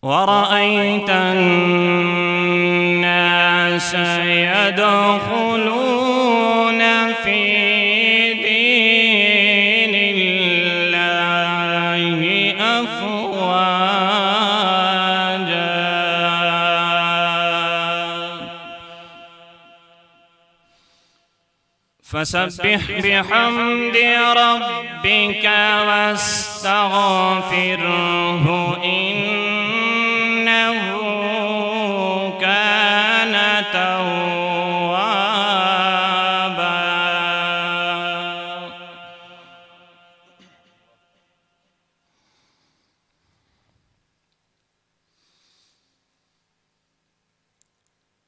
ورأيت الناس يدخلون في دين الله أفواجا فسبح بحمد ربك واستغفره إنه كان توابا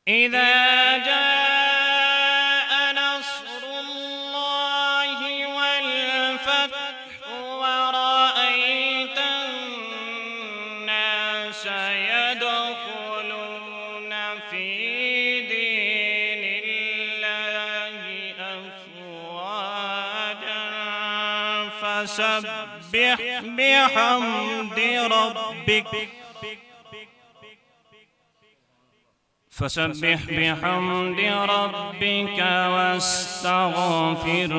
إذا جاء نصر الله والفتح ورأيت الناس يدخلون في دين الله أفواجا فسبح بحمد ربك واستغفره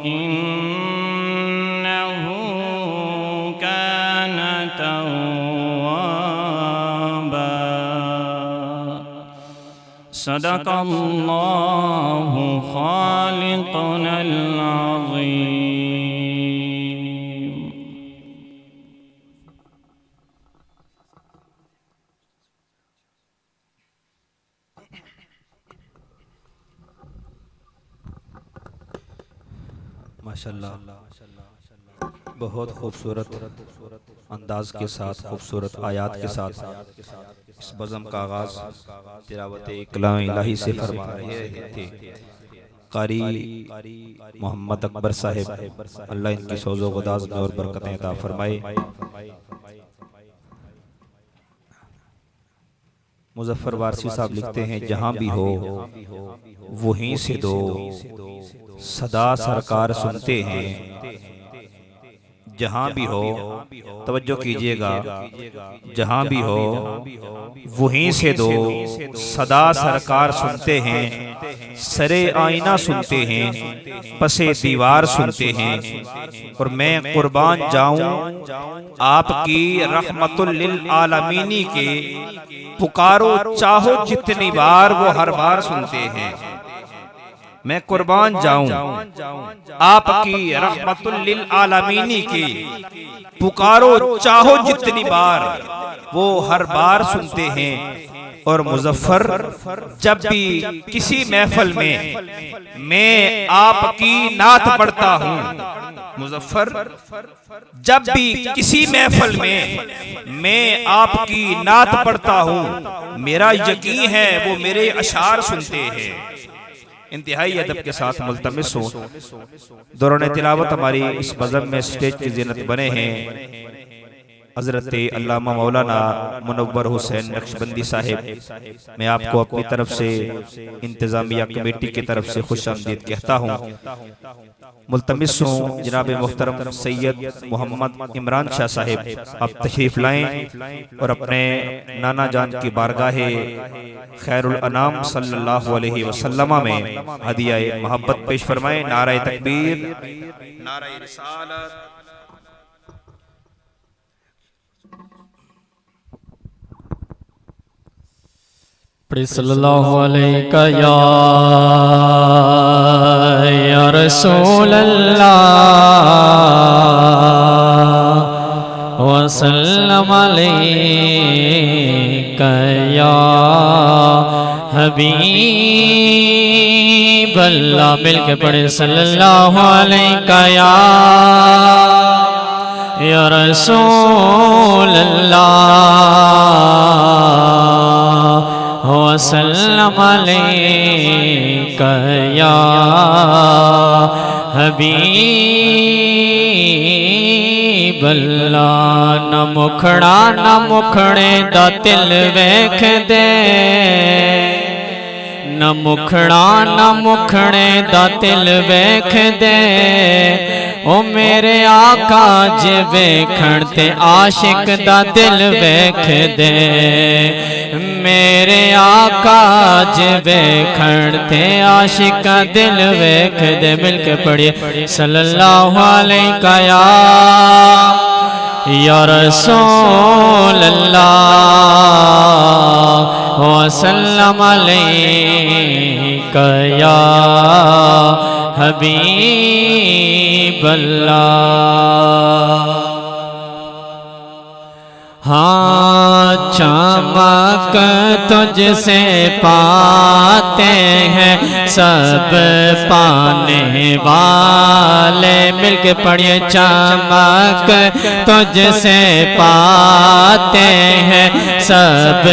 إنه كان توابا صدق الله خالقنا العظيم. ماشاءاللہ بہت خوبصورت انداز کے ساتھ، خوبصورت آیات کے ساتھ اس بزم کا آغاز تلاوت کلام الہی سے فرما رہے تھے قاری محمد اکبر صاحب، اللہ ان کی سوز و غداز میں اور برکتیں عطا فرمائے۔ مظفر وارسی صاحب لکھتے ہیں جہاں بھی ہو وہیں سے دو صدا سرکار سنتے ہیں، جہاں بھی ہو توجہ کیجئے گا، جہاں بھی ہو وہیں سے دو صدا سرکار سنتے ہیں، سرے آئینہ سنتے ہیں، پسے دیوار سنتے ہیں، اور میں قربان جاؤں آپ کی رحمت للعالمینی کے پکارو چاہو جتنی بار وہ ہر بار سنتے ہیں۔ میں قربان جاؤں آپ کی رحمت للعالمینی کی پکارو چاہو جتنی بار وہ ہر بار سنتے ہیں۔ اور مظفر جب بھی کسی محفل میں آپ کی نعت پڑھتا ہوں، مظفر جب بھی کسی محفل میں آپ کی نعت پڑھتا ہوں، میرا یقین ہے وہ میرے اشعار سنتے ہیں۔ انتہائی ادب کے ساتھ ملتمس ہوں دوران تلاوت ہماری اس بزم میں سٹیج کی زینت بنے ہیں حضرت علامہ مولانا منور حسین نقشبندی صاحب۔ میں آپ کو اپنی طرف سے انتظامیہ کمیٹی کی طرف سے خوش آمدید کہتا ہوں۔ ملتمس ہوں جناب محترم سید محمد عمران شاہ صاحب آپ تشریف لائیں اور اپنے نانا جان کی بارگاہ خیر الانام صلی اللہ علیہ وسلم میں ہدیہ محبت پیش فرمائیں۔ نعرہ تکبیر، نعرہ رسالت۔ پڑھی صلی اللہ علیہ یا رسول اللہ وسلم علیہ یا حبیب اللہ۔ مل کے پڑھے صلی اللہ علیہ یا رسول اللہ وسلم علیک یا حبیب اللہ۔ نہ مکھڑا نہ مکھڑے دا دل ویکھ دے، نہ مکھڑا نہ مکھڑے دا دل ویکھ دے او میرے آقا جے ویکھن تے عاشق دا دل ویکھ دے میرے آقا جے ویکھن تے عاشق دا دل ویکھ دے مل کے پڑھیے صلی اللہ علیہ یا رسول اللہ وسلم علیک یا حبیب اللہ ہاں چمک تجھ سے پاتے ہیں سب پانے والے مل کے پڑھیے چمک تجھ سے پاتے ہیں سب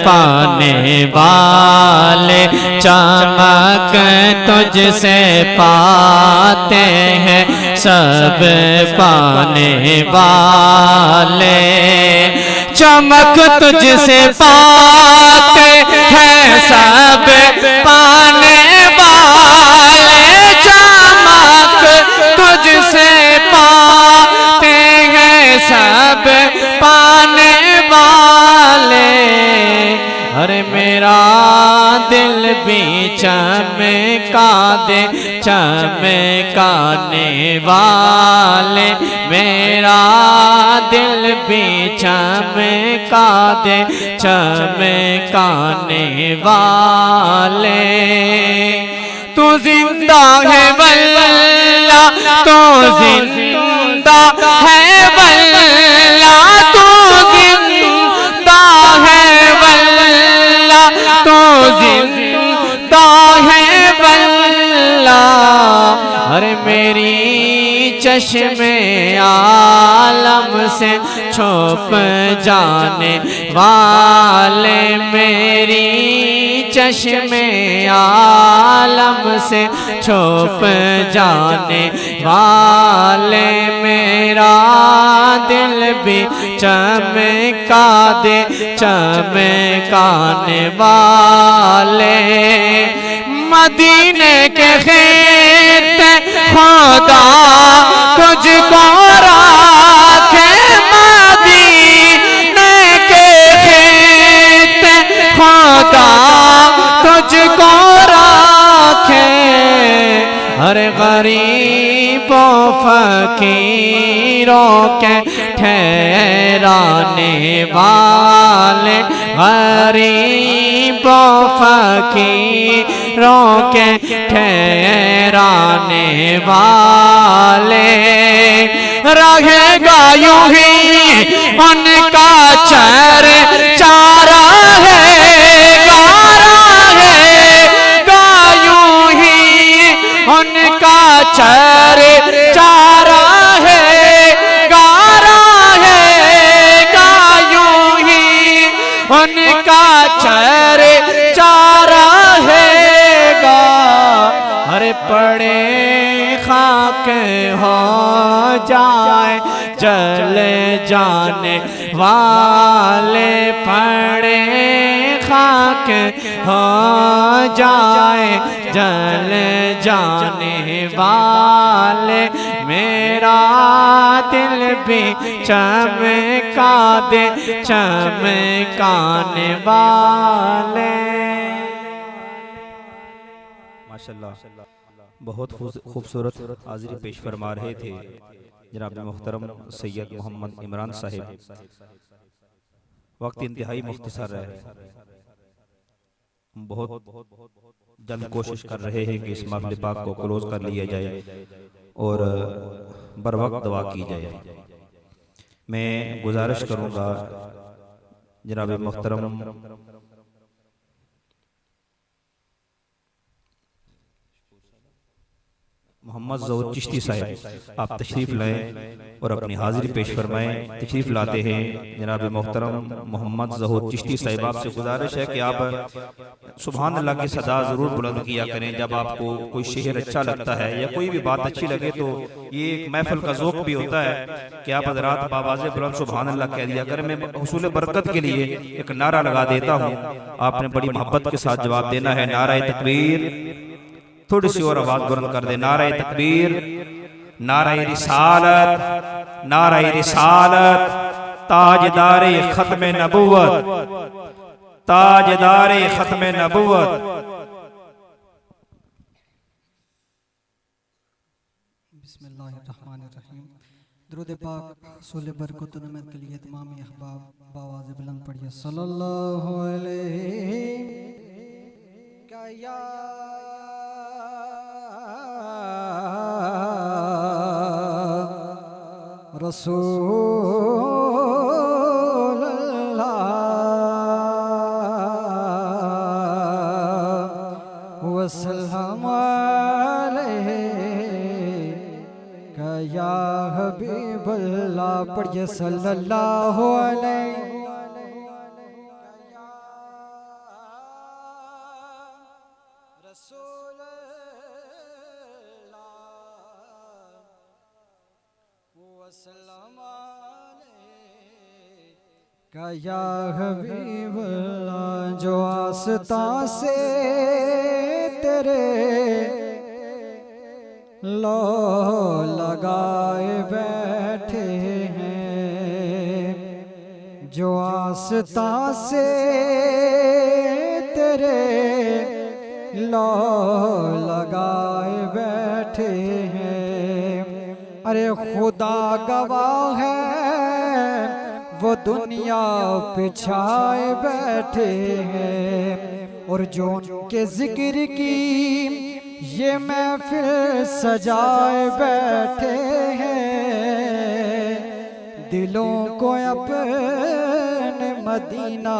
پانے والے چمک تجھ سے پاتے ہیں سب پانے والے چمک تجھ سے پاتے ہیں سب پانے والے چمک تجھ سے پاتے ہیں سب پانے والے ارے میرا دل بھی چمکا دے چمکانے والے میرا دل بھی چمکا دے چمکانے والے تو زندہ ہے واللہ تو زندہ ہے واللہ تو زندہ ہے واللہ تو زندہ ہے واللہ ارے میری چشم عالم سے چھپ جانے والے میری چشم عالم سے چھپ جانے والے میرا دل بھی چمکا دے چمکانے والے مدینے کے خیت خدا تجھ کو راکھے مدینے کے خیت خدا تجھ کو راکھے ہر غریب و فقیروں کے ٹھہرانے والے غریب و فقیروں کے ٹھہرانے والے رہے گا یوں ہی ان کا چارہ ہے ان کا چارہ ہے گارا ہے گا یوں ہی ان کا چارہ ہے گا ہر پڑے خاک ہو جائے جل جانے والے پڑے خاک ہو جائے جل جانے والے میرا دل بھی چمکا دے چمکانے والے ماشاءاللہ بہت خوبصورت حاضری پیش فرما رہے تھے جناب محترم سید محمد عمران صاحب وقت انتہائی مختصر ہے بہت جلد کوشش کر رہے ہیں کہ اس محفل پاک کو کلوز کر لیا جائے اور بر وقت دعا کی جائے میں گزارش کروں گا جناب محترم محمد ظہور چشتی صاحب آپ تشریف لائیں اور اپنی حاضری پیش فرمائیں. تشریف لاتے ہیں جناب محترم محمد ظہور چشتی صاحب. آپ سے گزارش ہے کہ آپ سبحان اللہ کی صدا ضرور بلند کیا کریں جب آپ کو کوئی شعر اچھا لگتا ہے یا کوئی بھی بات اچھی لگے. تو یہ ایک محفل کا ذوق بھی ہوتا ہے کہ آپ حضرات بآواز بلند سبحان اللہ کہہ دیا کریں. میں حصول برکت کے لیے ایک نعرہ لگا دیتا ہوں, آپ نے بڑی محبت کے ساتھ جواب دینا ہے. نعرہ تکبیر, تھوڑی سی اور آواز بلند کر دیں. نعرہ تکبیر, نعرہ رسالت, نعرہ رسالت. تاجدار ختم نبوت, تاجدار ختم نبوت. بسم اللہ الرحمن الرحیم. درود پاک حصول برکت و نعمت کے لیے تمامی احباب بآواز بلند پڑھیے صلی اللہ علیہ کا یا رسول اللہ وسلم علیہ کا یا حبیب اللہ. پڑھیے صلی اللہ علیہ رسول اللہ وسلم علیہ کا یا حبیب اللہ. جو آستاں سے تیرے لو لگائے بیٹھے ہیں, جو آستاں سے تیرے لو لگائے بیٹھے ہیں. ارے خدا گواہ ہے وہ دنیا پچھائے بیٹھے ہیں, اور جو ان کے ذکر کی یہ محفل سجائے بیٹھے ہیں. دلوں کو اپنے مدینہ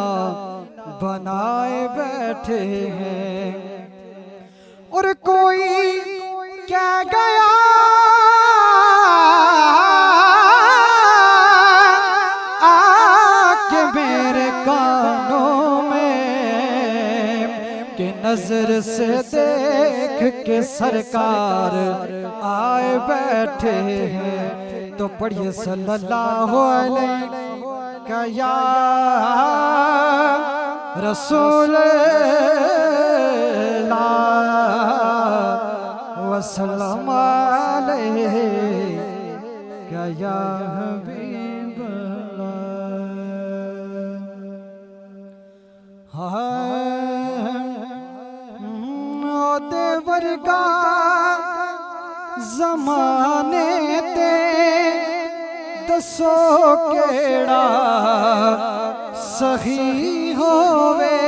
بنائے بیٹھے ہیں. اور کوئی کہہ گیا کہ میرے کانوں میں کہ نظر سے دیکھ کے سرکار آئے بیٹھے ہیں. تو پڑھیے صلی اللہ علیہ کا یا رسول اللہ وسلم علیہ کا یا حبیب اللہ. دے ورگا زمانے تے دسو کیڑا صحیح ہووے.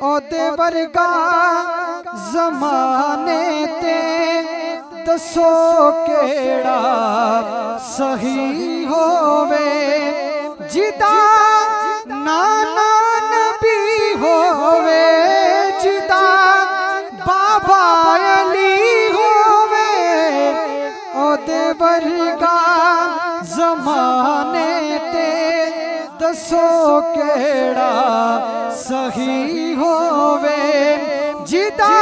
او دے ورگا زمانے تے دسو کیڑا صحیح ہووے. جدا نانا نبی ہووے, جدا بابا علی ہووے. او دے ورگا زمانے تے دسو کیڑا صحیح ہووے. جدا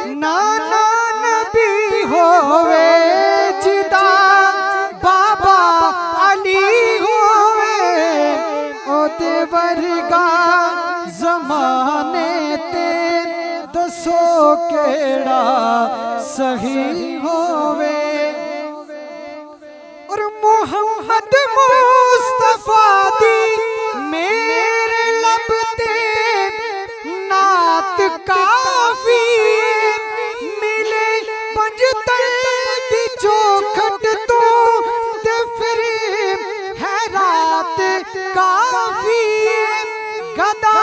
نانا نبی ہووے, جدا بابا علی ہووے. او دے ورگا زمانے تے دسو کیڑا صحیح ہووے. اور محمد مصطفیٰ دی میرے لب تے نعت کافی ملے پنجتن دی چوکھٹ تو تے پھر ہے رات کافی. گدا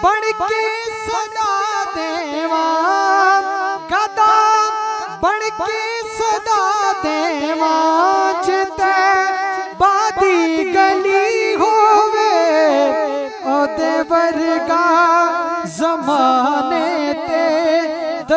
بڑھ کے صدا دیواں, گدا بڑھ کے صدا دیواں. جتے بادی گلی ہووے او دے ورگا زمانے تے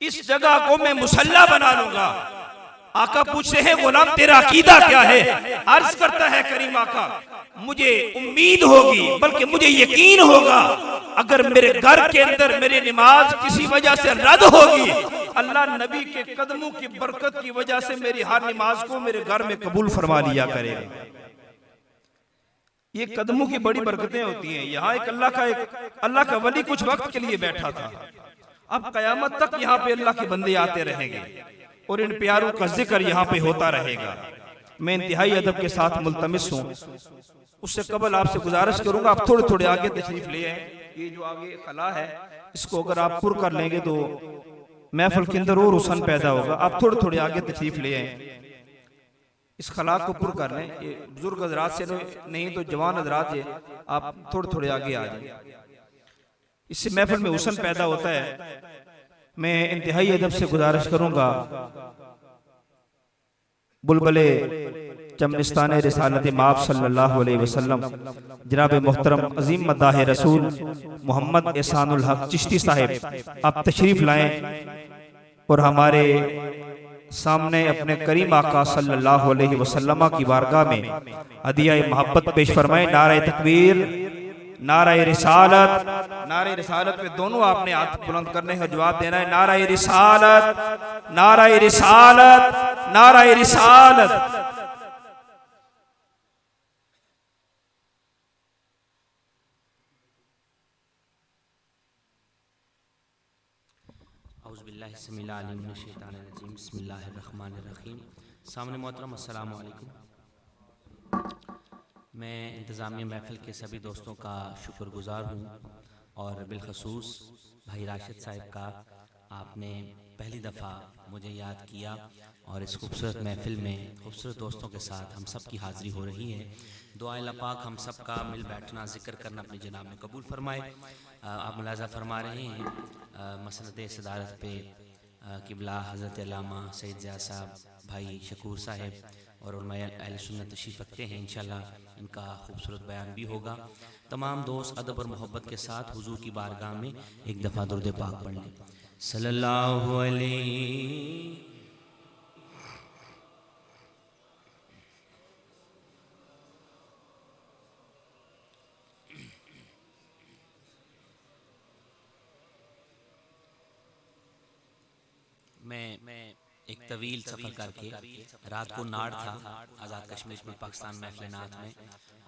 اس جگہ کو میں مصلی بنا لوں گا۔ آقا پوچھتے ہیں غلام تیرا عقیدہ کیا ہے؟ عرض کرتا ہے کریم آقا مجھے امید ہوگی بلکہ مجھے یقین ہوگا اگر میرے گھر کے اندر میری نماز کسی وجہ سے رد ہوگی، اللہ نبی کے قدموں کی برکت کی وجہ سے میری ہر نماز کو میرے گھر میں قبول فرما لیا کرے گا۔ یہ قدموں کی بڑی برکتیں ہوتی ہیں۔ یہاں ایک اللہ کا ولی کچھ وقت کے لیے بیٹھا تھا، اب قیامت تک یہاں پہ اللہ کے بندے آتے رہیں گے اور ان پیاروں کا ذکر یہاں پہ ہوتا رہے گا۔ میں انتہائی ادب کے ساتھ ملتمس ہوں، اس سے قبل آپ سے گزارش کروں گا آپ تھوڑے تھوڑے آگے تشریف لے آئیں۔ یہ جو آگے خلا ہے اس کو اگر آپ پر کر لیں گے تو محفل کے اندر اور حسن پیدا ہوگا۔ آپ تھوڑے تھوڑے آگے تشریف لے آئیں، اس خلا کو پر کر لیں۔ یہ بزرگ حضرات سے نہیں تو جوان حضرات ہے، آپ تھوڑے تھوڑے آگے آ جائیں، اس سے محفل میں حسن پیدا ہوتا ہے۔ میں انتہائی ادب سے گزارش کروں گا بلبلے چمنستان رسالت مآب صلی اللہ علیہ وسلم جناب محترم عظیم مداح رسول محمد احسان الحق چشتی صاحب آپ تشریف لائیں اور ہمارے سامنے اپنے کریم آقا صلی اللہ علیہ وسلم کی بارگاہ میں ہدیہ محبت پیش فرمائیں۔ نعرہ تکبیر، نعرہ رسالت، نعرہ رسالت پہ دونوں آپ نے ہاتھ بلند کرنے کا جواب دینا ہے۔ نعرہ رسالت، نعرہ رسالت، نعرہ رسالت۔ اعوذ باللہ السمیع العلیم من الشیطان الرجیم، بسم اللہ الرحمن الرحیم۔ سامنے محترم السلام علیکم۔ میں انتظامیہ محفل کے سبھی دوستوں کا شکر گزار ہوں اور بالخصوص بھائی راشد صاحب کا، آپ نے پہلی دفعہ مجھے یاد کیا اور اس خوبصورت محفل میں خوبصورت دوستوں کے ساتھ ہم سب کی حاضری ہو رہی ہے۔ دعا اللہ پاک ہم سب کا مل بیٹھنا ذکر کرنا اپنی جناب میں قبول فرمائے۔ آپ ملاحظہ فرما رہے ہیں مسند صدارت پہ قبلہ حضرت علامہ سید ضیاء صاحب، بھائی شکور صاحب اور علماء اہل سنت تشریف رکھتے ہیں، انشاءاللہ ان کا خوبصورت بیان بھی ہوگا۔ تمام دوست ادب اور محبت کے ساتھ حضور کی بارگاہ میں ایک دفعہ درود پاک پڑھ لیں۔ صلی اللہ علیہ میں ایک طویل سفر کر کے رات کو ناڑ تھا آزاد کشمیر میں پاکستان محفل نعت میں،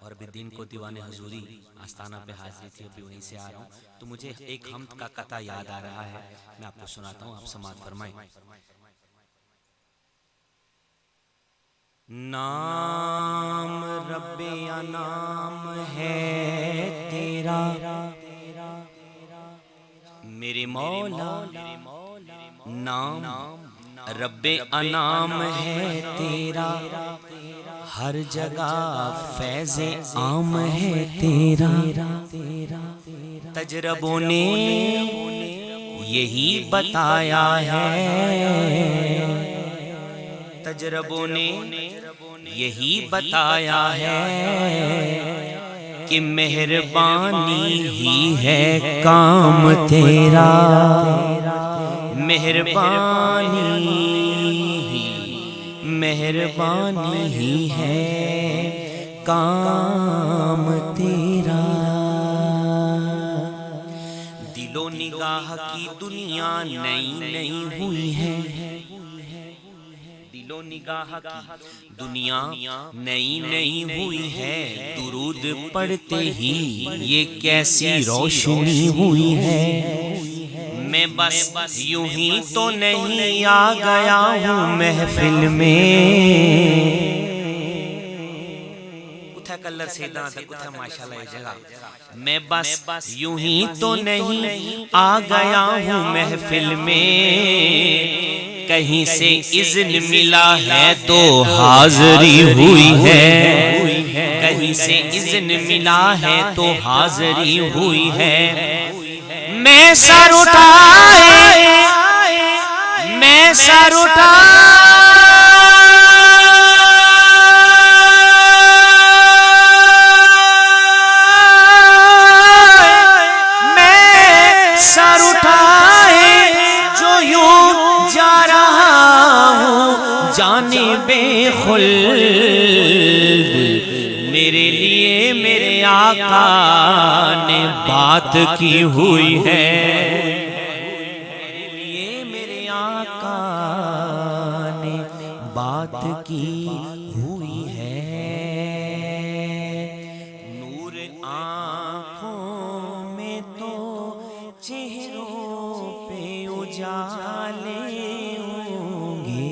اور ابھی دن کو دیوان حضوری آستانہ پہ حاضری تھی، ابھی وہیں سے آ رہا ہوں تو مجھے ایک حمد کا قطع یاد آ رہا ہے، میں آپ کو سناتا ہوں، آپ سماعت فرمائیں۔ نام رب انعام ہے تیرا میرے مولا، نام رب انعام ہے تیرا، ہر جگہ فیض عام ہے تیرا، تجربوں نے یہی بتایا ہے، تجربوں نے یہی بتایا ہے کہ مہربانی ہی ہے کام تیرا، مہربانی ہی ہے کام تیرا۔ دل و نگاہ کی دنیا نئی نئی ہوئی ہے، دل و نگاہ کی دنیا نئی نئی ہوئی ہے، درود پڑھتے ہی یہ کیسی روشنی ہوئی ہے، میں بس یوں ہی تو نہیں آ گیا ہوں محفل میں، کتھا کلر سیدھا تھا کتھا ماشاءاللہ یہ جگہ، میں بس یوں ہی تو نہیں آ گیا ہوں محفل میں، کہیں سے اذن ملا ہے تو حاضری ہوئی ہے، کہیں سے اذن ملا ہے تو حاضری ہوئی ہے، میں سر اٹھائے، میں سر اٹھائے، میں سر اٹھائے جو یوں آقا نے بات کی ہوئی ہے، میرے لیے میرے آقا نے بات کی ہوئی ہے، نور آنکھوں میں تو چہروں پہ اجالے ہوں گے۔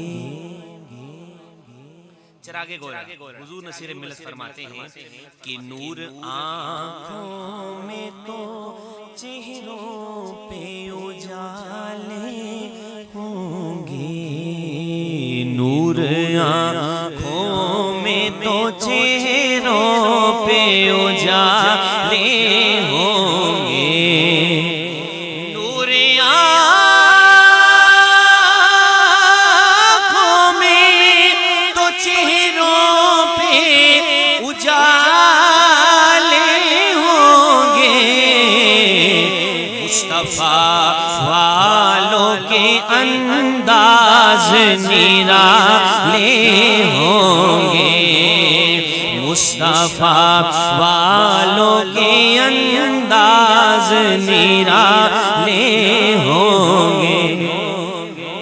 چراغ گویا حضور نصیر ملت فرماتے ہیں کہ نور آنکھوں میں تو چہروں پہ اجالے ہوں گے، نور آنکھوں میں تو چہروں پہ اجالے ہوں گے، نور آنکھوں میں تو چہروں پہ اجالے ہوں گے، مصطفیٰ والوں کے انداز نرالے ہوں گے، مصطفیٰ والوں کے انداز نرالے ہوں گے۔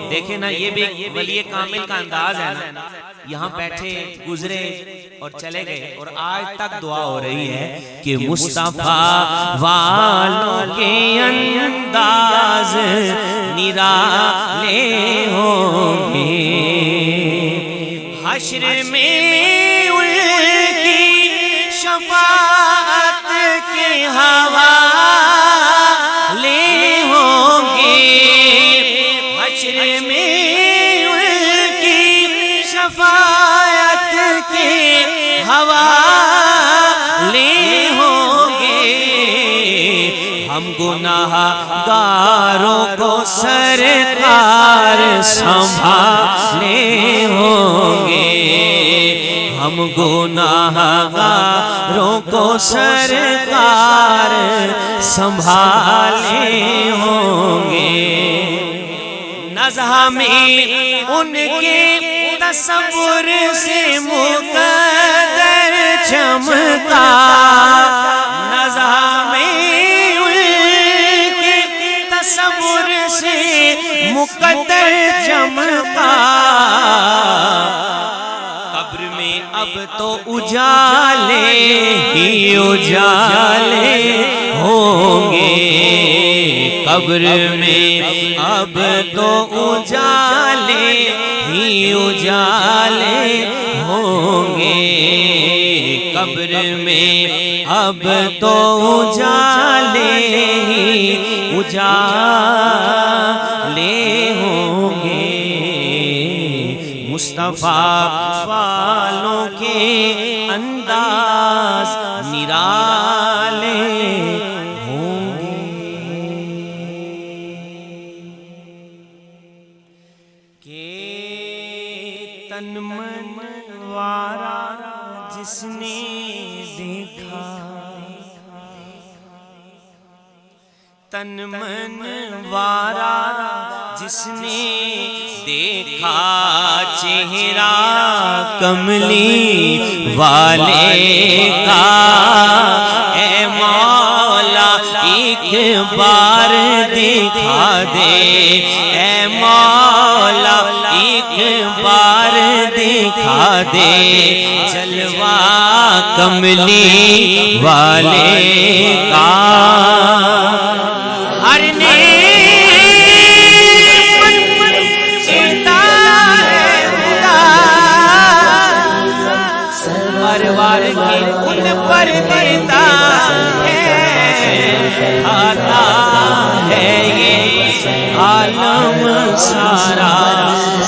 دیکھیں نا، یہ بھی ولی کامل کا انداز ہے نا، یہاں بیٹھے گزرے اور چلے گئے اور آج تک دعا ہو رہی ہے کہ مصطفیٰ والوں کے انداز نرالے ہوں گے، حشر میں ان کی شفاعت کے حوالے ہوں گے، حشر میں ان کی شفاعت کے حوالے ہوں گے، ہم گناہ گاروں کو سرکار سنبھالے ہوں گے، ہم گناہ گاروں کو سرکار سنبھالے ہوں گے، نزع میں ان کے تصور سے مقدر چمکا، نزع میں ان کے تصور سے مقدر چمکا، قبر میں اب تو اجالے ہی اجالے ہوں گے، قبر میں اب تو اجالے ہی اجالے ہوں گے، قبر میں اب تو اجالے ہی اجالے ہوں گے، مصطفیٰ والوں کے انداز نرالے ہوں گے، کہ تن من وارا جس نے دیکھا، تن من وارا جس نے دیکھا چہرہ کملی والے کا، اے مولا ایک بار دکھا دے، اے مولا ایک بار دکھا دے جلوہ کملی والے کا، ہر پروار کے ان پر دیتا ہے، آتا ہے یہ عالم سارا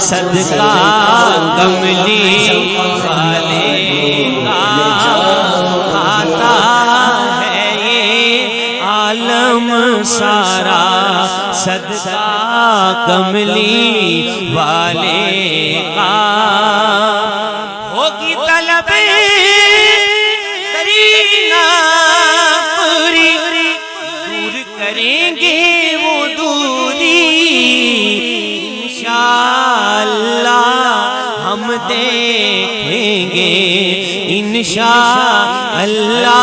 صدقہ کملی والے کا، آتا ہے یہ عالم سارا صدقہ کملی والے کا، ہوگی طلب ترینا پوری، دور کریں گے وہ دوری، انشاءاللہ ہم دیکھیں گے، انشاءاللہ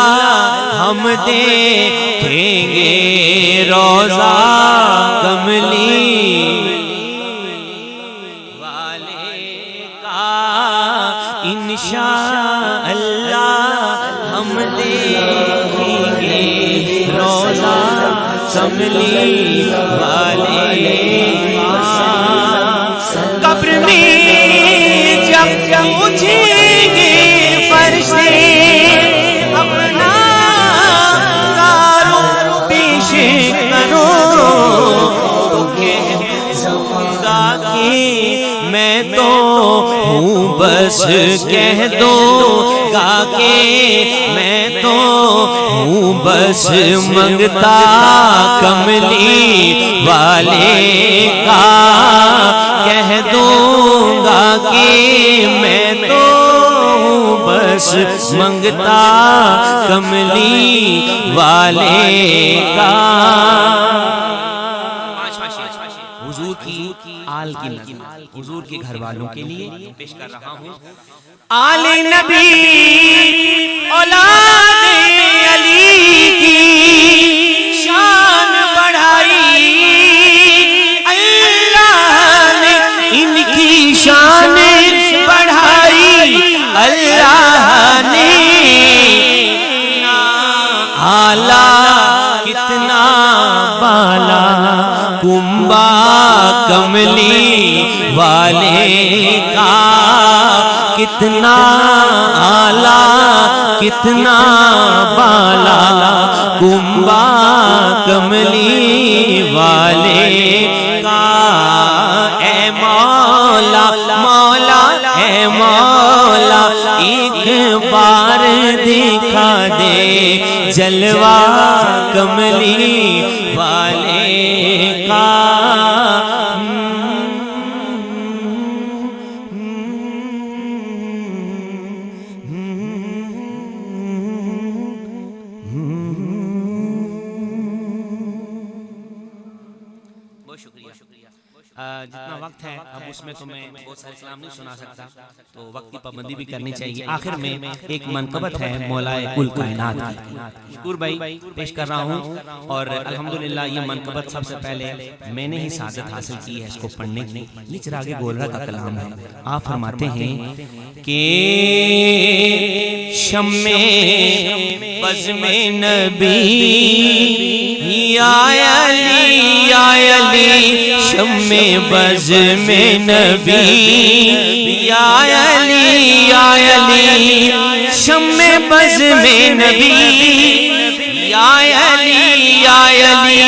دیکھیں گے روضہ کملی والے کا انشاءاللہ ہم دیکھیں گے روضہ کملی والے کا قبر میں جب پوچھیں گے فرشتے اپنا کارو پیش کرو تو کہوں گا کہ میں تو ہوں بس کہہ دو گا کہ میں تو ہوں بس منگتا کملی والے کا کہہ دوں گا کہ میں تو ہوں بس منگتا کملی والے کا حضور کی آل کی نظم حضور کے گھر والوں کے لیے پیش کر رہا ہوں آل نبی اولاد علی کی شان بڑھائی اللہ نے ان کی شان بڑھائی اللہ نے آلہ کتنا بالا کنبا کملی والے کا کتنا آلہ کتنا بالا کنبا کملی والے کا اے مولا مولا اے مولا ایک بار دکھا دے جلوہ کملی والے کا جتنا وقت ہے اب اس میں تو میں بہت سارے کلام نہیں سنا سکتا تو وقت کی پابندی بھی کرنی چاہیے آخر میں ایک منقبت ہے مولا کل کائنات کی شکور بھائی پیش کر رہا ہوں اور الحمدللہ یہ منقبت سب سے پہلے میں نے ہی سعادت حاصل کی ہے اس کو پڑھنے کی یہ چراغ گولرا کا کلام ہے آپ فرماتے ہیں کہ شمع بزم نبی یا علی یا علی شمع بزم نبی یا علی یا علی شمع بزم نبی یا علی یا علی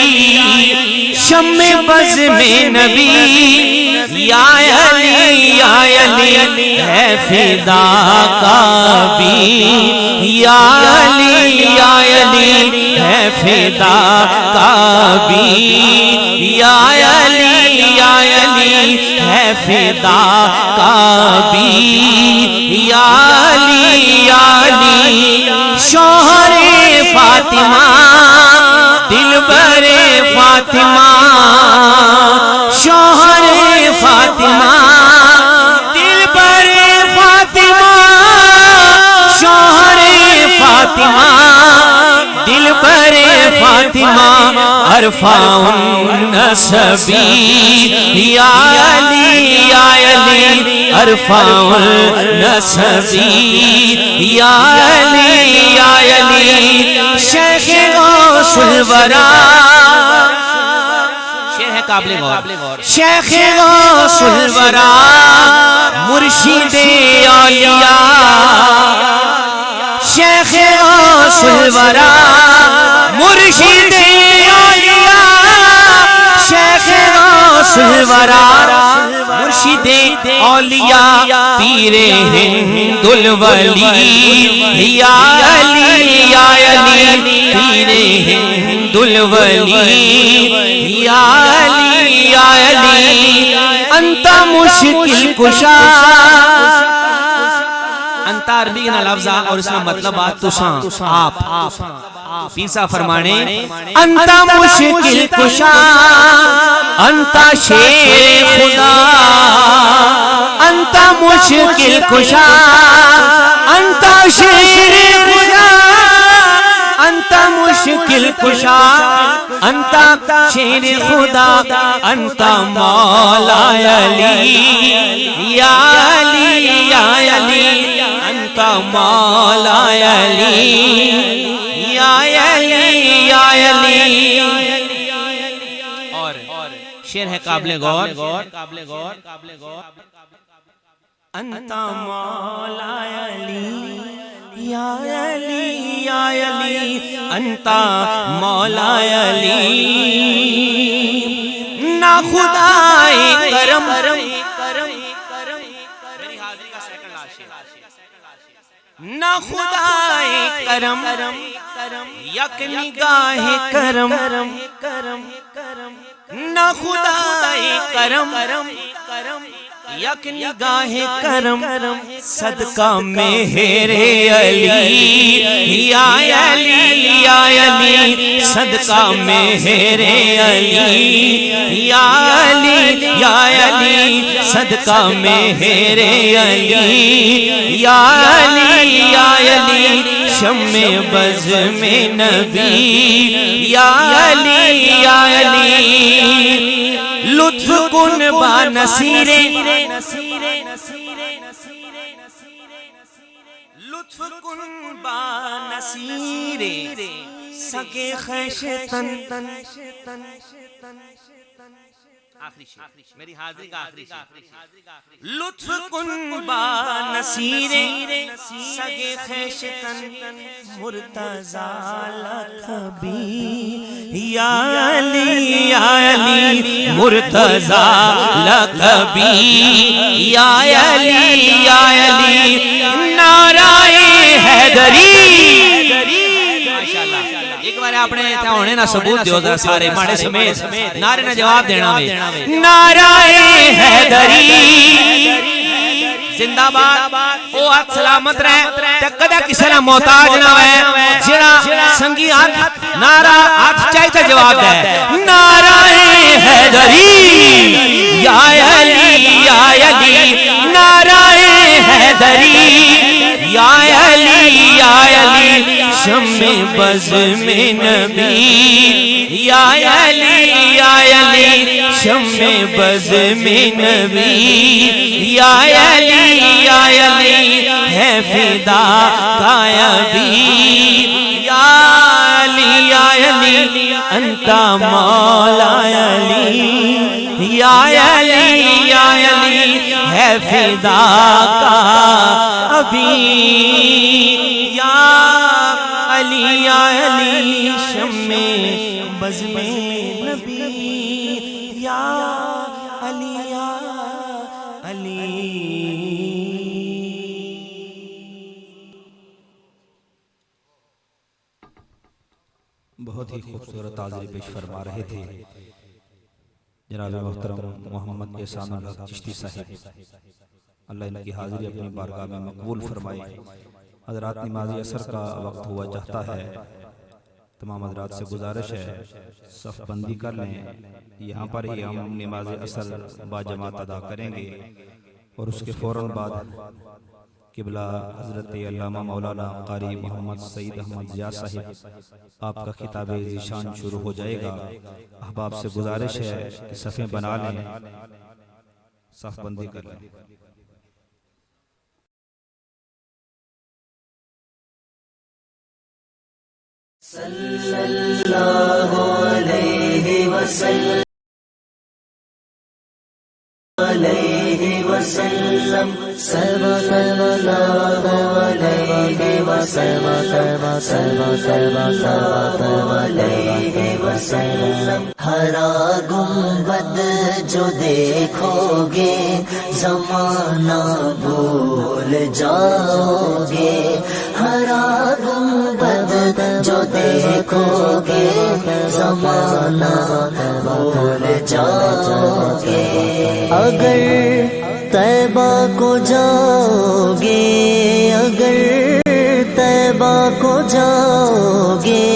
شمع بزم نبی یا علی یا علی ہے فدا کا بھی یا علی یا علی ہے فدا کا بھی یا علی یا علی ہے فدا کا بھی یا علی یا علی شوہر فاطمہ دلبر فاطمہ شوہر فاطمہ دلبر فاطمہ شوہر فاطمہ دلبر فاطمہ عرفاء النسبی یا علی یا علی عرفاء النسبی یا علی یا علی شیخ غوث الورا شیخ قابل غور شیخ غوث الورا مرشد اولیاء شیخ غوث الورا مرشد اولیاء شیخ غوث الورا مرشد اولیاء پیر ہند الولی یا علی یا علی پیر ہند الولی یا علی یا علی انت مشکل کشا انت عربی کا لفظ اور اس کا مطلب آپ پیر صاحب فرمانے انت مشکل کشا انت شیر خدا انت مشکل کشا انت شیر خدا انت مشکل کشا انت شیر خدا انت مولا علی یا علی یا علی انت مولا علی یا علی یا علی. اور شعر ہے قابل غور. انت مولا علی یا علی یا علی انت مولا علی. نہ خدائے کرم نہ خدائے کرم یک نگاہ کرم نہ خدائے کرم یک نگاہ کرم صدقہ مہر علی یا علی یا علی صدقہ مہر علی یا علی یا علی صدقہ مہر علی یا علی یا علی شمع بزم نبی یا علی یا علی. لطف کن با نصیر لطف کن با نصیر سگے خیشتن. میری حاضری کا آخری شعر. لطف کن با نصیر سگے خیشتن مرتضی لقبی یا علی یا علی مرتضی لقبی یا علی یا علی نعرہ حیدری. ایک بار اپنے ہونے نہ ثبوت دیو ذرا سارے ماڑے سمیت نعرے نہ جواب دینا وے. نعرہ حیدری زندہ باد او ہاتھ سلامت رہے تے کدے کسے نہ محتاج نہ ہوئے جڑا سنگی ہاتھ نعرہ ہاتھ چاہیے تے جواب دے. نعرہ حیدری یا علی یا علی نعرہ حیدری یا علی یا علی شمع بزم نبی یا علی یا علی شمع بزم نبی یا علی یا علی ہے فدا کایابی یا علی یا علی انت مولا علی یا علی یا علی ہے فدا کا ابھی یا علی یا علی شمع بزم نبی یا علی یا علی. بہت ہی خوبصورت حاضری پیش فرما رہے تھے جناب محترم محمد احسان الحق چشتی صاحب. اللہ ان کی حاضری اپنی بارگاہ میں مقبول فرمائے. حضرات نماز عصر کا وقت ہوا چاہتا ہے. تمام حضرات سے گزارش ہے صف بندی کر لیں. یہاں پر ہی ہم نماز عصر با جماعت ادا کریں گے اور اس کے فوراً بعد قبلہ حضرت علامہ مولانا قاری محمد سعید احمد ضیاء صاحب آپ کا خطاب ذیشان شروع ہو جائے گا. احباب سے گزارش ہے کہ صفیں بنا لیں صف بندی کر لیں. صلی اللہ علیہ وسلم علیہ وسلم صلی اللہ علیہ وسلم علیہ وسلم. ہرا گنبد جو دیکھو گے زمانہ بھول جاؤ گے. ہرا گنبد جو دیکھو گے زمانہ بھول جاؤ گے. اگر طیبہ کو جاؤ گے اگر طیبہ کو جاؤ گے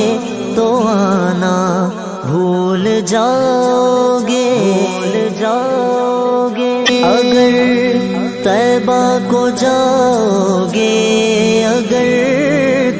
تو آنا بھول جاؤ گے. اگر طیبہ کو جاؤ گے اگر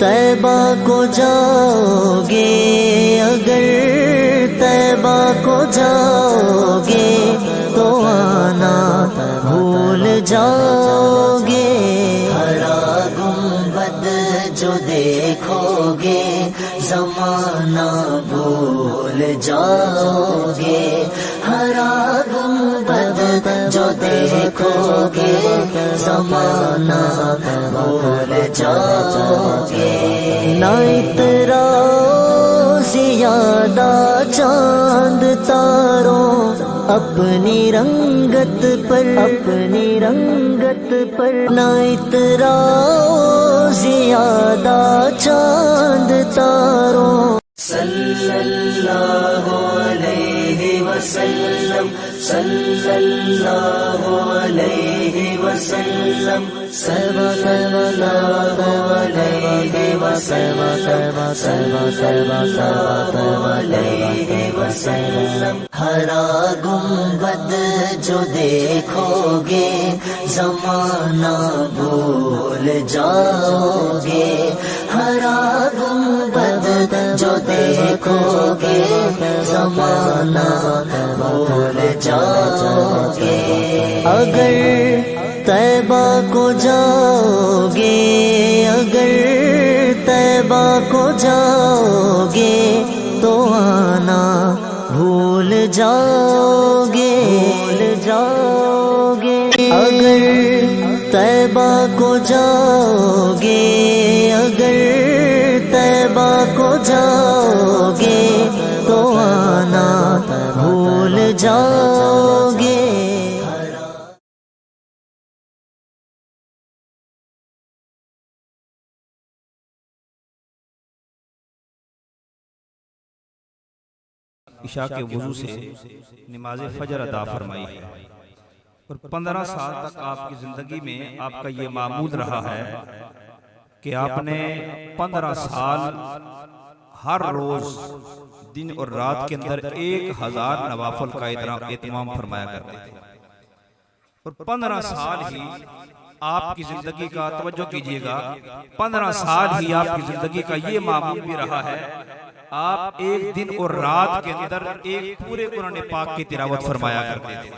طیبہ کو جاؤ گے، اگر طیبہ کو جاؤ گے تو آنا بھول جاؤ گے، ہرا گنبد جو دیکھو گے زمانہ بھول جاؤ گے، ہرا گنبد جو دیکھو گے زمانہ بھول جاؤ گے، نہ اتراؤ زیادہ چاند تاروں اپنی رنگت پر، اپنی رنگت پر، نہ اتراؤ زیادہ چاند تاروں، صلی اللہ علیہ وسلم، صلی اللہ علیہ وسلم، صلی اللہ علیہ وسلم، صلی اللہ علیہ وسلم، ہرا گنبد جو دیکھو گے زمانہ بھول جاؤ گے، ہرا گنبد جو دیکھو گے زمانہ بھول جاؤ گے، اگر طیبہ کو جاؤ گے، اگر طیبہ کو جاؤ گے تو آنا بھول جاؤ گے، بھول جاؤ گے، اگر طیبہ کو جاؤ گے، اگر طیبہ کو جاؤ گے تو آنا بھول جاؤ گے، عشاء کے وضو سے نماز فجر ادا فرمائی ہے، اور 15 سال تک آپ کی زندگی میں آپ کا یہ معمول رہا ہے کہ آپ نے 15 سال ہر روز دن اور رات کے اندر 1000 نوافل کا اہتمام فرمایا کرتے تھے، اور 15 سال ہی آپ کی زندگی کا، توجہ کیجئے گا، 15 سال ہی آپ کی زندگی کا یہ معمول بھی رہا ہے، آپ ایک دن اور رات کے اندر ایک پورے قرآن پاک کی تلاوت فرمایا کرتے تھے۔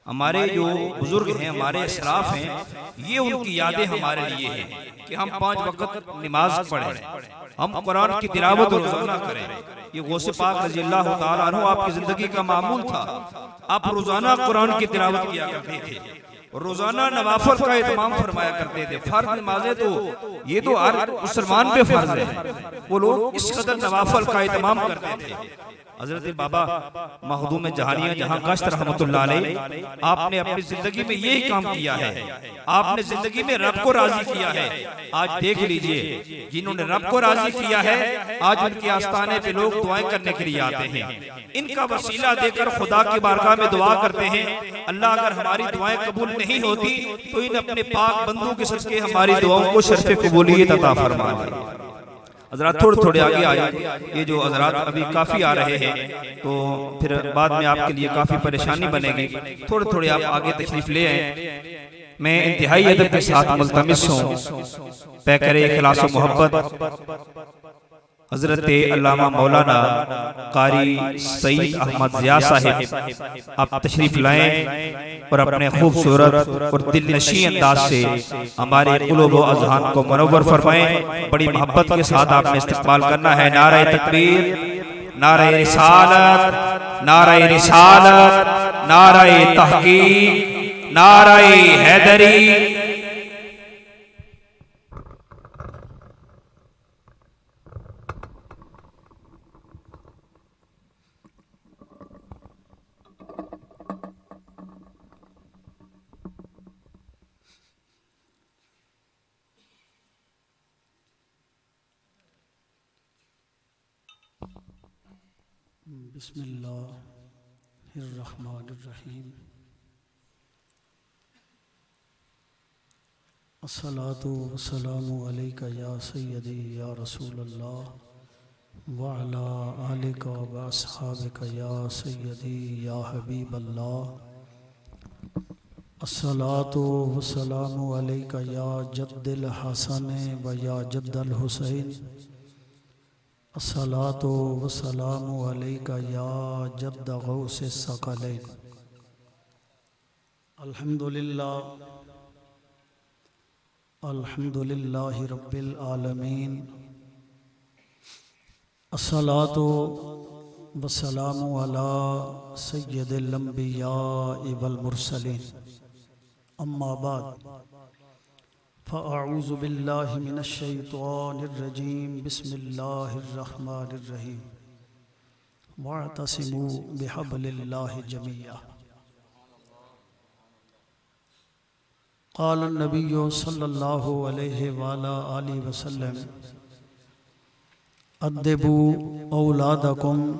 ہمارے جو بزرگ ہیں، ہمارے اسلاف ہیں، یہ ان کی یادیں ہمارے لیے ہیں کہ ہم 5 وقت نماز پڑھیں، ہم قرآن کی تلاوت روزانہ کریں۔ یہ غوث پاک رضی اللہ تعالیٰ عنہ آپ کی زندگی کا معمول تھا، آپ روزانہ قرآن کی تلاوت کیا کرتے تھے، روزانہ نوافل کا اہتمام فرمایا کرتے تھے۔ فرض نمازیں تو یہ تو ہر مسلمان پہ فرض ہے، وہ لوگ اس قدر نوافل کا اہتمام کرتے تھے۔ حضرت بابا مخدوم جہانیہ جہاں گشت رحمت اللہ علیہ، آپ نے اپنی زندگی میں یہی کام کیا ہے، آپ نے زندگی میں رب کو راضی کیا ہے۔ آج دیکھ لیجئے، جنہوں نے رب کو راضی کیا ہے، آج ان کے آستانے پہ لوگ دعائیں کرنے کے لیے آتے ہیں، ان کا وسیلہ دے کر خدا کی بارگاہ میں دعا کرتے ہیں۔ اللہ اگر ہماری دعائیں قبول نہیں ہوتی تو ان اپنے پاک بندوں کے صدقے ہماری دعاؤں کو شرف قبولیت عطا فرما دے۔ حضرات تھوڑے آگے آئیں، یہ جو حضرات ابھی کافی آ رہے ہیں تو پھر بعد میں آپ کے لیے کافی پریشانی بنے گی، تھوڑے آپ آگے تشریف لے آئیں۔ میں انتہائی ادب کے ساتھ ملتمس ہوں، پیکر اخلاص و محبت حضرت علامہ مولانا قاری سعید احمد ضیاء صاحب آپ تشریف لائیں اور اپنے خوبصورت اور دل نشین انداز سے ہمارے قلوب و اذہان کو منور فرمائیں۔ بڑی محبت کے ساتھ آپ نے استقبال کرنا ہے۔ نعرہ تکبیر، نعرہ رسالت، نعرہ رسالت، نعرہ تحقیق، نعرہ حیدری۔ بسم اللہ الرحمن الرحیم، الصلاة والسلام علیکہ یا سیدی یا رسول اللہ وعلا آلک و اصحابک یا سیدی یا حبیب اللہ۔ الصلاة والسلام عليك يا جد الحسن ويا جد الحسين الصلاة والسلام عليك يا جد غوث الثقلين الحمد لله رب العالمين الصلاة والسلام على سيد الأنبياء والمرسلين أما بعد فأعوذ بالله من الشيطان الرجيم بسم الله الرحمن الرحيم واعتصموا بحبل الله جميعا قال النبي صلى الله عليه وعلى آله وسلم أدبوا أولادكم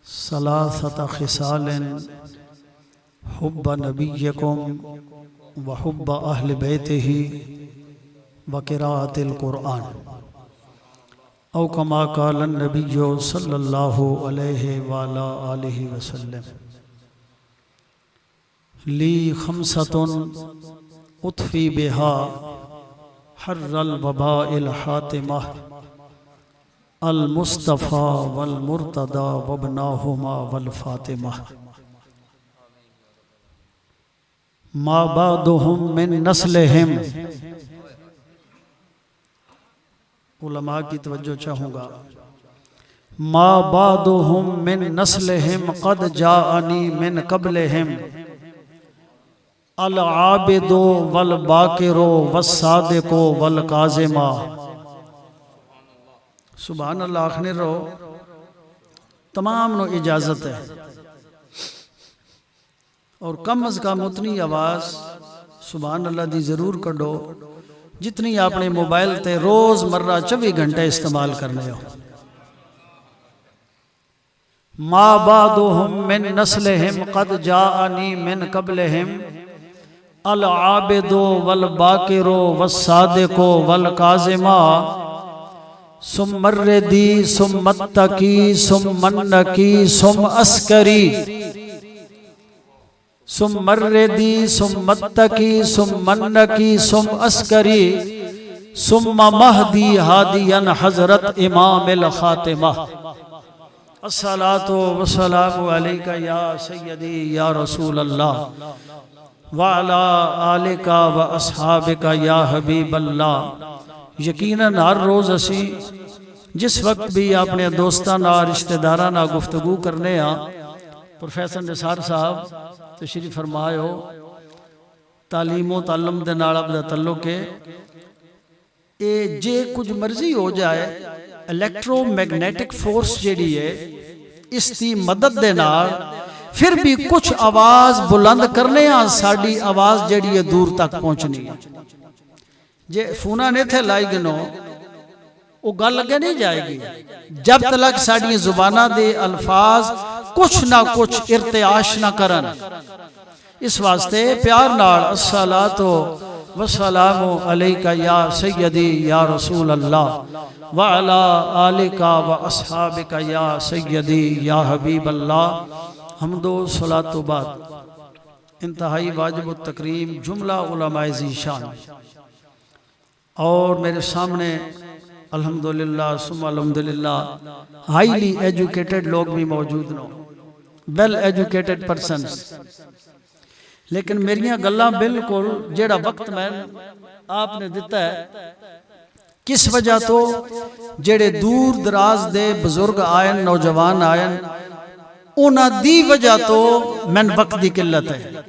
ثلاثة خصال حب نبيكم وحب أهل بيته وقراءة القرآن أو كما قال النبي صلى الله عليه وعلى آله وسلم لي خمسة أطفي بها حر الوباء الحاتمة المصطفى والمرتضى وابناهما والفاطمة ما بعدهم من نسلهم علماء کی توجہ چاہوں گا ما بعدهم من نسلهم قد جاءني من قبلهم العابد والباکر والصادق والکاظم سبحان اللہ آخنے رہو تمام نو اجازت ہے اور کم از کم اتنی آواز سبحان اللہ دی ضرور کڈو جتنی اپنے موبائل تے روز مرہ 24 گھنٹے استعمال کرنے ہو ما بعدهم من نسلهم قد جاءني من قبلهم العابد والباکر والصادق والکاظم ثم الردی ثم التقی ثم النقی ثم عسکری ثم الردی ثم التقی ثم النقی ثم عسکری ثم مہدی ہادیا حضرت امام الخاتمہ الصلاة والسلام علیکہ یا سیدی یا رسول اللہ وعلا آلکا و اصحابکا یا حبیب اللہ یقیناً ہر روز اسی جس وقت بھی اپنے دوستانہ رشتہ دارانہ گفتگو کرنے پروفیسر نثار صاحب تشریف فرمائے ہو تعلیم و تعلم دے نال اپنا تعلق ہے اے جے کچھ مرضی ہو جائے الیکٹرو میگنیٹک فورس جیڑی ہے اس دی مدد دے نال پھر بھی کچھ آواز بلند کرنے ساڑی آواز جیڑی ہے دور تک پہنچنی ہے جے فونہ نے تھے لائی گنو وہ گل لگے نہیں جائے گی جب تلک ساڑی زبانہ دے الفاظ کچھ نہ کچھ ارتعاش نہ کرن اس واسطے پیار نال الصلاة والسلام علیکہ یا سیدی یا رسول اللہ وعلا آلکہ و اصحابکہ یا سیدی یا حبیب اللہ حمد و صلاة و بعد انتہائی واجب التکریم جملہ علماء ذیشان اور میرے سامنے الحمدللہ ثم الحمدللہ ہائیلی ایجوکیٹڈ لوگ بھی موجود نو ویل ایجوکیٹڈ پرسنز لیکن میریاں گلاں بالکل جیڑا وقت میں آپ نے دیتا ہے کس وجہ تو جیڑے دور دراز دے بزرگ آئین نوجوان آئین اونا دی وجہ تو من وقت دی قلت ہے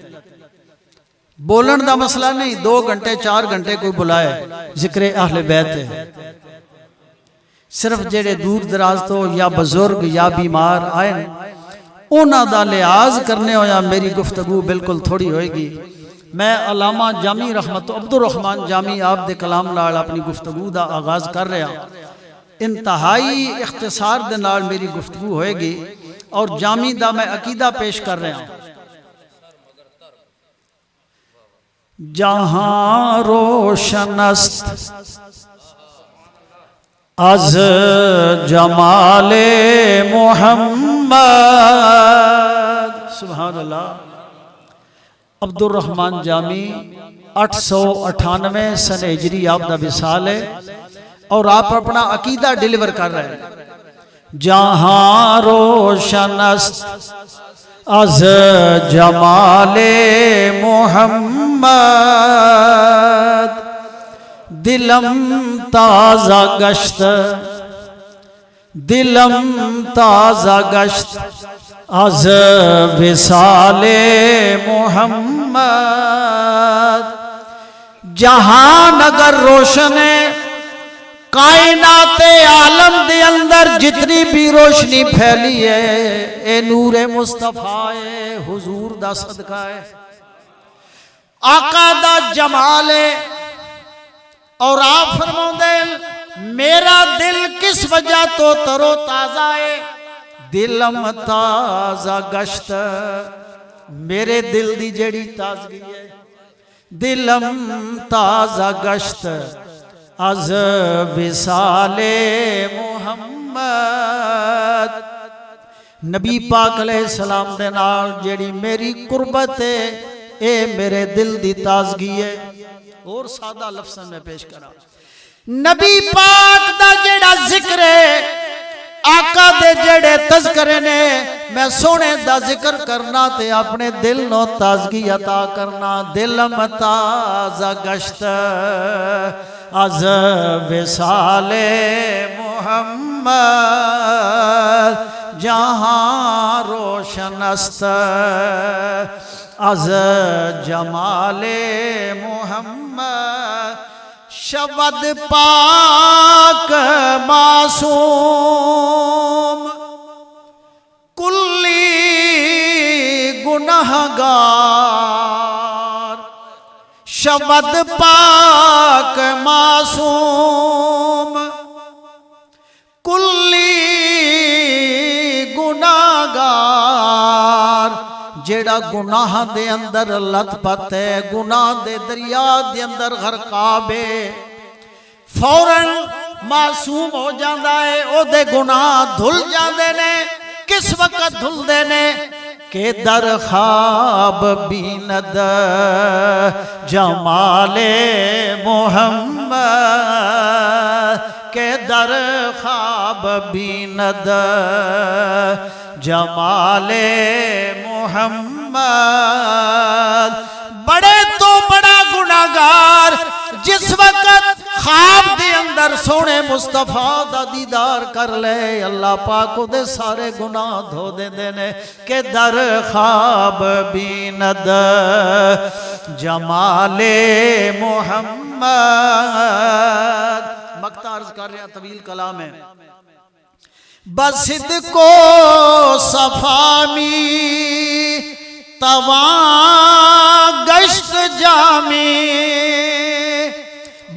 بولن دا مسئلہ نہیں 2 گھنٹے 4 گھنٹے کوئی بلائے ذکر اہل بیت ہے صرف جیڑے دور دراز تو یا بزرگ یا بیمار آئیں اونا دا لحاظ کرنے ہو یا میری گفتگو بالکل تھوڑی ہوئے گی میں علامہ جامی رحمت عبد الرحمن جامی آپ دے کلام نال اپنی گفتگو دا آغاز کر رہا انتہائی اختصار دے نال میری گفتگو ہوئے گی اور جامی دا میں عقیدہ پیش کر رہا ہوں جہاں روشن است از جمال محمد سبحان اللہ عبد الرحمن جامی 898 سن ہجری آپ دا وصال ہے اور آپ اپنا عقیدہ ڈیلیور کر رہے ہیں۔ جہاں روشن است از جمال محمد، دلم تازہ گشت، دلم تازہ گشت از وصال محمد۔ جہان اگر روشن ہے، کائنات عالم دے اندر جتنی بھی روشنی پھیلی ہے اے نور مصطفیٰ حضور دا صدقہ ہے، آقا دا جمال ہے۔ اور آپ فرماؤندے میرا دل کس وجہ تو ترو تازہ ہے، دلم تازہ گشت، میرے دل دی جڑی تازگی ہے، دلم تازہ گشت از وصال محمد۔ نبی پاک علیہ السلام دے نال جیڑی میری قربت ہے اے میرے دل دی تازگی ہے۔ اور سادہ لفظاں میں پیش کرا، نبی پاک دا جیڑا ذکر ہے، آقا دے جڑے تذکرے نے، میں سونے دا ذکر کرنا تے اپنے دل نو تازگی عطا کرنا۔ دلم تازہ گشت از وصال محمد، جہاں روشن است از جمال محمد۔ شود پاک معصوم کلی گنہگار، شود پاک معصوم کلی گنہگار، جیڑا گناہ دے اندر لت پت ہے، گناہ دے دریا دے اندر غرقابے، فوراً معصوم ہو جاندہ ہے، او دے گناہ دھل جاندے نے۔ کس وقت دھل دے نے کہ در خواب بیند جمال محمد، کہ در خواب بیند جمال محمد۔ بڑے تو بڑا گناہگار جس وقت خواب دے اندر سونے مصطفیٰ دا دیدار کر لے، اللہ پاک دے سارے گناہ دھو دے دینے، کہ در خواب بیند جمال محمد۔ مقطع عرض کر رہا، طویل کلام ہے۔ بصدق و صفامی تواں گشت جامی،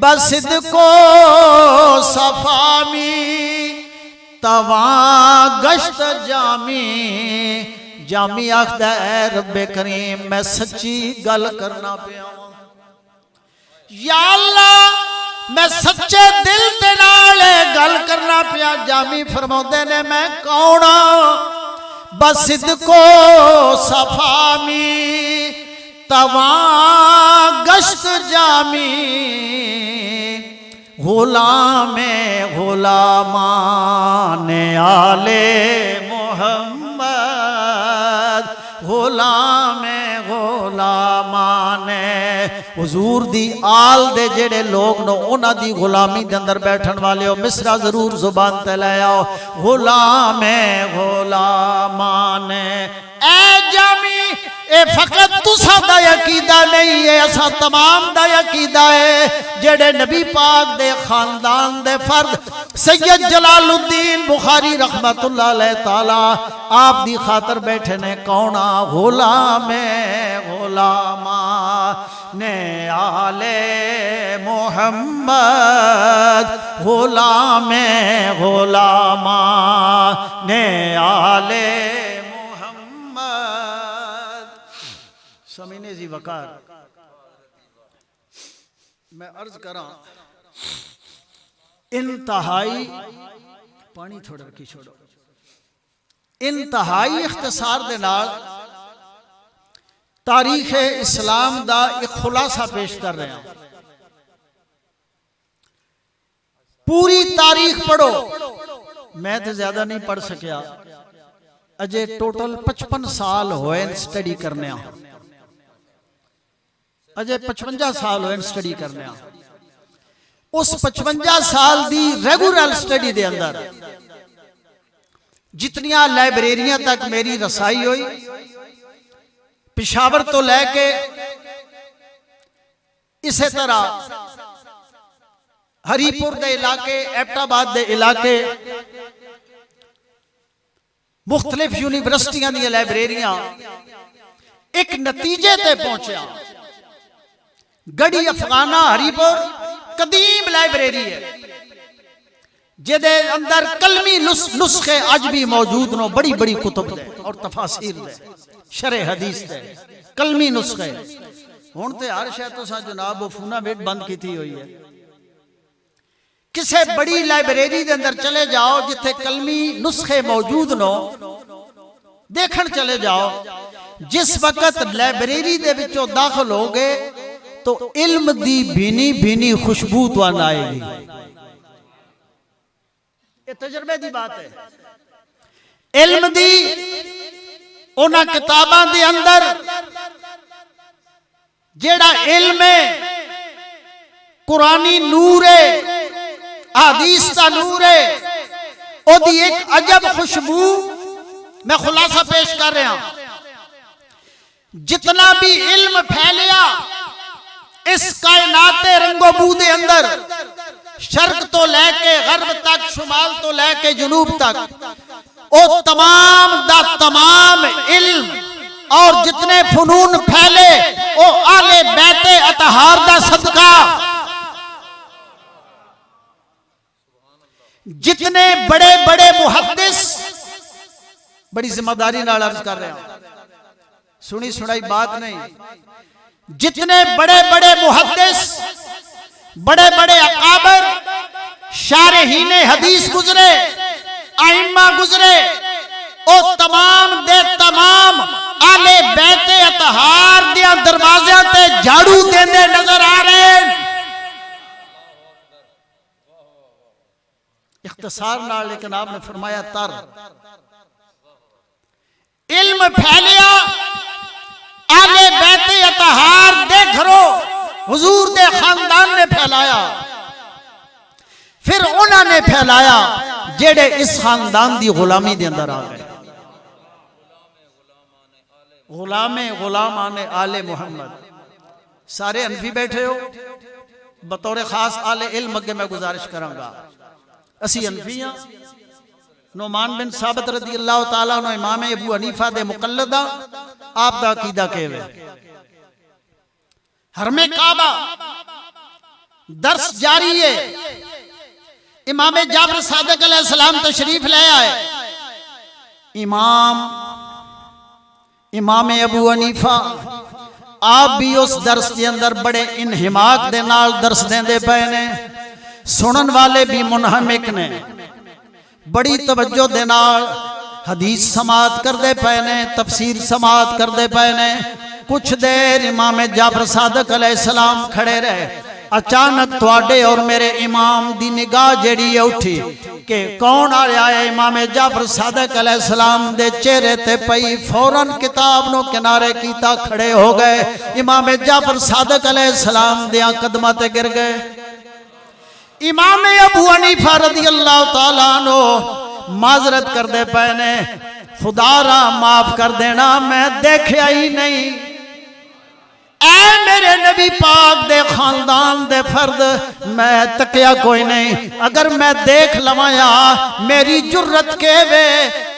بصدق و صفامی تواں گشت جامی۔ جامی آخدہ اے رب کریم میں سچی گل کرنا پیا، یا اللہ میں سچے دل دے نالے گل کرنا پیا۔ جامی فرماؤندے نے میں کونا بصدق و صفامی تواں گشت جامی، غلام غلامان آل محمد، غلام غلامان حضور دی آل دے جڑے لوگ نو اونا دی غلامی دے اندر بیٹھن والے ہو، مصرع ضرور زبان تے لے آؤ۔ غلام غلامان، اے جامی اے فقط تسا دا عقیدہ نہیں ہے، اسا تمام دا عقیدہ ہے۔ جڑے نبی پاک دے خاندان دے فرد سید جلال الدین بخاری رحمت اللہ علیہ تعالی آپ دی خاطر بیٹھے نے، کونا غلام غلامان آل محمد، غلام غلامان آل سمینے زی وقار۔ میں عرض کراں انتہائی پانی تھوڑا رکھی چھوڑو، انتہائی اختصار دے نال تاریخ اسلام دا ایک خلاصہ پیش کر رہے ہیں. پوری تاریخ پڑھو. میں تو زیادہ نہیں پڑھ سکیا. اجے ٹوٹل 55 سال ہوئے سٹڈی کرنے ہیں. اجے 55 سال ہوئے سٹڈی کرنے ہیں. اس 55 سال دی ریگولر سٹڈی دے اندر جتنیاں لائبریریاں تک میری رسائی ہوئی، پشاور تو لے کے اسی طرح ہری پور دے علاقے، ایبٹ آباد دے علاقے، مختلف یونیورسٹیاں دی لائبریریاں ایک نتیجے تے پہنچیا. گڑھی افغانہ ہری پور قدیم لائبریری ہے جدے اندر کلمی نسخے اج بھی موجود نو. بڑی بڑی کتب دے اور تفاسیر دے، شرح حدیث دے کلمی نسخے. ہن تے ہر شے تو سا جناب وہ فونا بیٹ بند کیتی ہوئی ہے. کسے بڑی لائبریری دے اندر چلے جاؤ جتھے کلمی نسخے موجود نو، دیکھن چلے جاؤ. جس وقت لائبریری دے وچوں داخل ہو گئے تو علم دی بھینی بھینی خوشبو توان آئے گی. یہ تجربے دی بات ہے. علم دی اونا کتاباں دے اندر جیڑا علم ہے قرآنی نور ہے، حدیث کا نور ہے، او دی ایک عجب خوشبو. میں خلاصہ پیش کر رہا ہوں. جتنا بھی علم پھیلیا اس کائنات رنگ و بو دے اندر، شرق تو لے کے غرب تک، شمال تو لے کے جنوب تک، او تمام دا تمام علم اور جتنے فنون پھیلے او آل بیت اطہار دا صدقہ. جتنے بڑے بڑے محدث، بڑی ذمہ داری نال عرض کر رہے ہیں، سنی سنائی بات نہیں، جتنے بڑے بڑے محدث، بڑے بڑے اکابر، شارحین حدیث گزرے، ائمہ گزرے، او تمام دے تمام آل بیت اطہار دیا دروازے تے جھاڑو دیندے نظر آ رہے ہیں. اختصار نال لیکن آپ نے فرمایا تر. علم پھیلیا آل بیت اطہار دے گھروں حضور دے خاندان نے پھیلایا. پھر انہوں نے پھیلایا جیڑے اس خاندان دی غلامی دے اندر آ گئے. غلامان آل محمد. سارے انفی بیٹھے ہو، بطور خاص آل علم اگے میں گزارش کروں گا. اسی انفیاں نعمان بن ثابت رضی اللہ تعالیٰ عنہ امام ابو حنیفہ دے مقلدہ، آپ دا عقیدہ کہوے. حرم کعبہ درس جاری ہے. امام جعفر صادق علیہ السلام تشریف لے آئے. امام ابو حنیفہ آپ بھی اس درس کے اندر بڑے انہماک دے نال درس دیندے پئے نے. سنن والے بھی منہمک نے، بڑی توجہ دے نال حدیث سماعت کر دے پئے نے، تفسیر سماعت کر دے پئے نے. کچھ دیر امام جعفر صادق علیہ السلام کھڑے رہے. اچانک تواڈے اور میرے امام دی نگاہ جڑی اٹھی کہ کون آ رہا ہے. امام جعفر صادق علیہ السلام دے چہرے تے پئی، فوراً کتاب نو کنارے کیتا کھڑے ہو گئے. امام جعفر صادق علیہ السلام دیاں قدماں تے گر گئے. امام ابو حنیفہ رضی اللہ تعالیٰ عنہ معذرت کر دے پئے نے، خدا را معاف کر دینا، میں دیکھیا ہی نہیں. اے میرے نبی پاک دے خاندان دے فرد، میں تکیا کوئی نہیں. اگر میں دیکھ لوایا میری جرت کے وے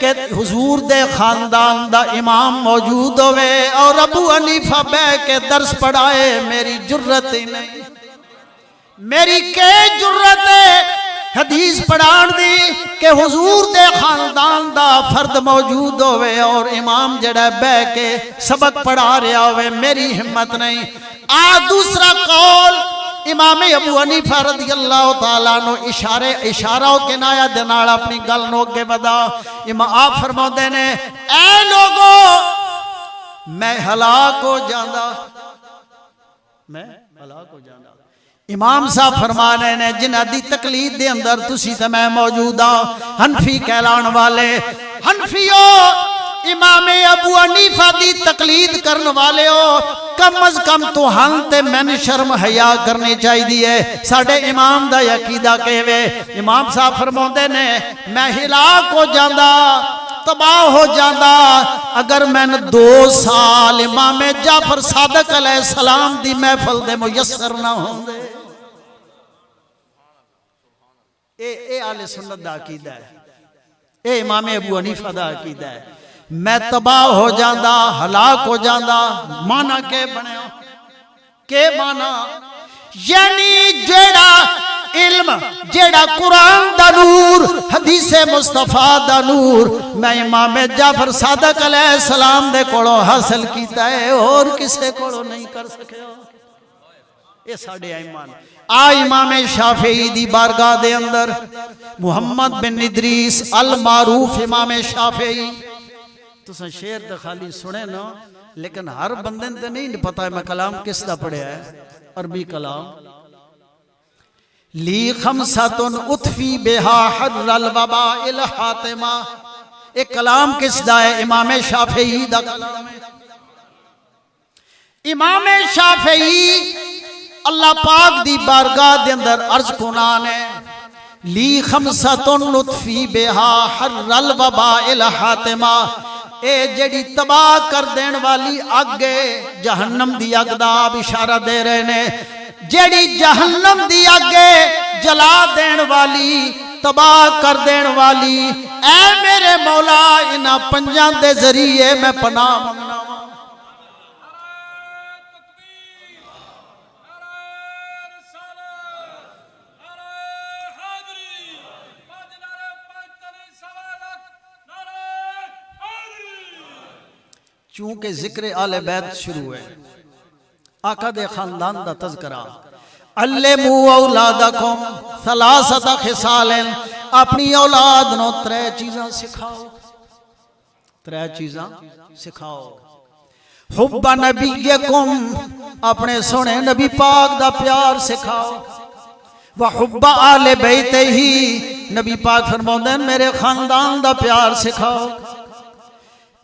کہ حضور دے خاندان دا امام موجود ہوئے اور ابو حنیفہ بے کے درس پڑھائے، میری جرت ہی نہیں. میری کے جرت ہے حدیث پڑھان دی کہ حضور دے خاندان دا فرد موجود ہوئے اور امام جڑا بے کے سبق پڑھا رہا ہوئے. میری ہمت نہیں. دوسرا قول امام ابو حنیفہ رضی اللہ تعالیٰ عنہ اشارہ و کنایہ دے نال اپنی گل نو کے بدا. آپ فرماؤندے نے، اے لوگو میں ہلاک ہو جاندہ، میں ہلاک ہو جاندہ۔ امام صاحب فرما رہے ہیں جنہ دی تقلید دے اندر تسی تے میں موجودہ حنفی کہلان والے حنفیو امام ابو حنیفہ دی تقلید کرن والے ہو، کم از کم تو ہن تے میں شرم حیا کرنی چاہی دیئے۔ ساڑھے امام دا عقیدہ کہوے، امام صاحب فرماؤندے نے میں ہلاک ہو جاندہ، تباہ ہو جاندہ اگر میں 2 سال امام جعفر صادق علیہ السلام دی محفل دے میسر نہ ہوں دے۔ اے اہل سنت دا عقیدہ ہے، اے امام ابو حنیفہ دا عقیدہ ہے۔ میں تباہ ہو جاندہ، ہلاک ہو جاندہ، مانا کے بنے ہو کہ مانا یعنی جیڑا علم، جیڑا قرآن دا نور، حدیث مصطفیٰ دا نور میں امام جعفر صادق علیہ السلام دے کولوں حاصل کیتا ہے اور کسے کولوں نہیں کر سکے ہو۔ یہ ساڑھے ایمان امام شافعی دی بارگاہ دے اندر محمد بن ادریس المعروف امام شافعی، تو سن شیر تے خالی سنے نا لیکن ہر بندن تے نہیں پتا ہے میں کلام کس دا پڑھے ہے، عربی کلام۔ لی خمساتن اتفی بہا حر الوباء الحاتمہ، ایک کلام کس دا ہے؟ امام شافعی دا کلام ہے۔ امام شافعی اللہ پاک دی بارگاہ دے اندر عرض کنان ہے لی خمساتن اتفی بہا حر الوباء الحاتمہ، اے جڑی تباہ کر دین والی اگ جہنم دی اگ دا آپ اشارہ دے رہے نے، جڑی جہنم دی اگ جلا دین والی، تباہ کر دین والی، اے میرے مولا انہاں پنجاں دے ذریعے میں پناہ منگنا۔ چونکہ ذکر آل بیت شروع ہے، آقا دے خاندان دا تذکرہ، علموا اولادکم ثلاثت خصال، اپنی اولاد نو 3 چیزاں سکھاؤ، 3 چیزاں سکھاؤ۔ حب نبیکم، اپنے سونے نبی پاک دا پیار سکھاؤ، وحب آل بیت ہی، نبی پاک فرماؤندے میرے خاندان دا پیار سکھاؤ۔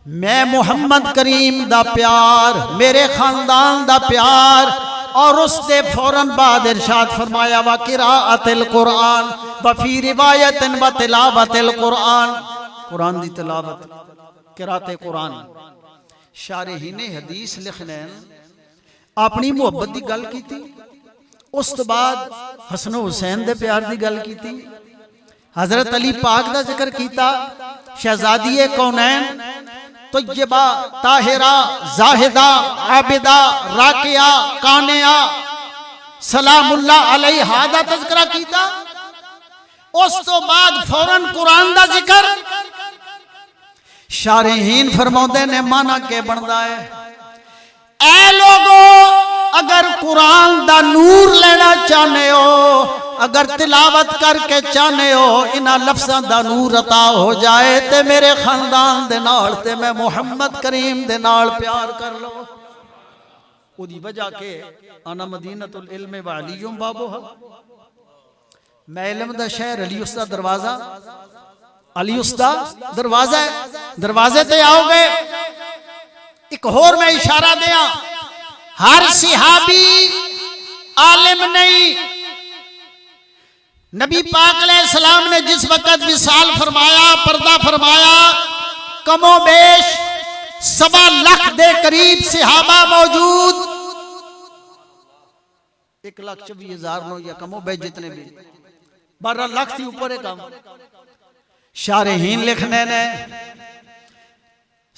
میں محمد کریم دا پیار، میرے خاندان دا پیار، اور اس دے فوراً بعد ارشاد فرمایا وَقِرَاءَةِ الْقُرْآنِ وَفِي رِوَایَةٍ وَتِلَاوَةِ الْقُرْآنِ، قرآن دی تلاوت، قرات قرآن۔ شارحین حدیث لکھنے اپنی محبت دی گل کی تھی، اس تو بعد حسن و حسین دے پیار دی گل کی تھی، حضرت علی پاک دا ذکر کیتا، شہزادی کونین، طیبہ، طاہرہ، زاہدہ، عابدہ، راکعہ، قانعہ، سلام اللہ علیہ دا تذکرہ کیتا، اس تو بعد فوراً قرآن دا ذکر۔ شارحین فرماؤندے نے مانا کے بندا ہے اے لوگو اگر قرآن دا نور لینا چاہنے ہو، اگر تلاوت کر کے چاہنے ہو انہاں لفظاں دا نور عطا ہو جائے تے میرے خاندان دے نال تے میں محمد کریم دے نال پیار کر لو۔ او دی وجہ کہ انا مدینۃ العلم وعلی بابوہا، میں علم دا شہر علی استا دروازہ، علی استا دروازہ ہے، دروازے تے آؤ گے۔ ایک اور میں اشارہ دیا، ہر صحابی عالم نہیں، نبی پاک علیہ السلام نے جس وقت وصال فرمایا، پردہ فرمایا، کم و بیش 1.25 لاکھ دے قریب صحابہ موجود، 1,24,000 نو یا کم و بیش جتنے بھی 12 لاکھ تھی اوپر کام۔ شارحین لکھنے نے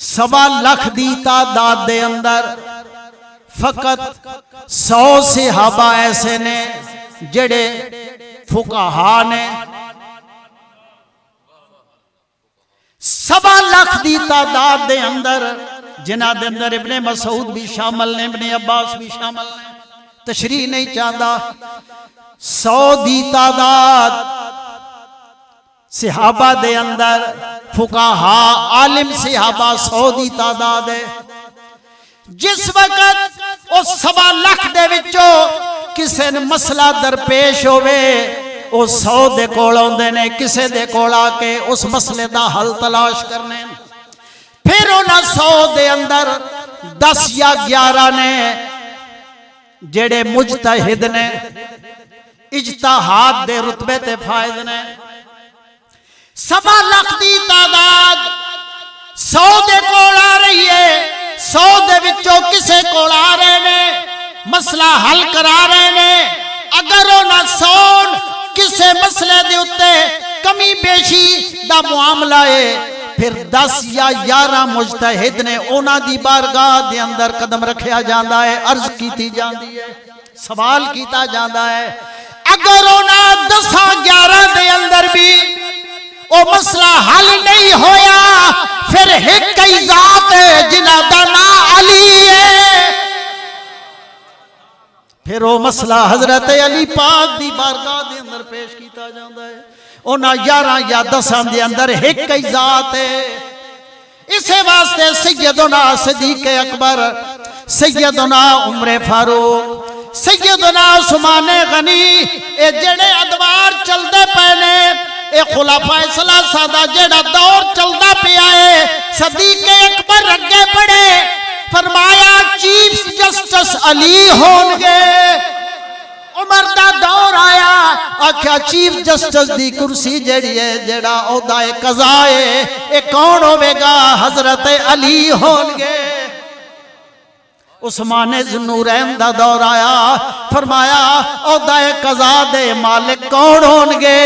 1.25 لاکھ دی تعداد دے اندر فقط 100 صحابہ ایسے نے جڑے فقہا نے، 1.25 لاکھ دی تعداد دے اندر جنہ دے اندر ابن مسعود بھی شامل نے، ابن عباس بھی شامل نے، تشریح نہیں چاہتا۔ 100 دی تعداد صحابہ دے اندر، فقہا عالم صحابہ 100 دی تعداد ہے۔ جس وقت اس 1.25 لاکھ دے وچوں کسے نے مسئلہ درپیش ہوئے وہ 100 دے کول آندے نے کسے دے کول آ کے اس مسئلے دا حل تلاش کرنے پھر انہاں 100 دے اندر 10 یا 11 نے جڑے مجتہد نے اجتہاد دے رتبے تے فائز نے 1.25 لاکھ دی تعداد 100 دے کول آ رہی ہے 100 دے وچوں کسے کول آ رہے نے مسئلہ حل کرا رہے نے اگر انہاں 100 کسے مسئلے دے اتے کمی بیشی دا معاملہ ہے پھر 10 یا 11 مجتہد نے انہاں دی بارگاہ دے اندر قدم رکھیا جاندا ہے عرض کیتی جاندی ہے سوال کیتا جاندا ہے اگر انہاں 10-11 دے اندر بھی وہ مسئلہ حل نہیں ہویا پھر ایک ہی ذات ہے جنہاں دا نام علی ہے پھر وہ مسئلہ حضرت علی پاک دی بارگاہ دے اندر پیش کیتا جاندا ہے انہاں 11 یا 10 دے اندر ایک ہی ذات ہے اسے واسطے سیدنا صدیق اکبر سیدنا عمر فاروق سیدنا عثمان غنی اے جڑے ادوار چلدے پے نے اے خلفائے ثلاثہ دا جڑا دور چلدا پیا ہے صدیق اکبر اگے بڑھے فرمایا چیف جسٹس علی ہون گے عمر دا دور آیا آکھیا چیف جسٹس دی کرسی جڑی ہے جڑا عہدہ قضا ہے اے کون ہوے گا حضرت علی ہون گے عثمان ذوالنورین دا دور آیا فرمایا عہدہ قضا دے مالک کون ہون گے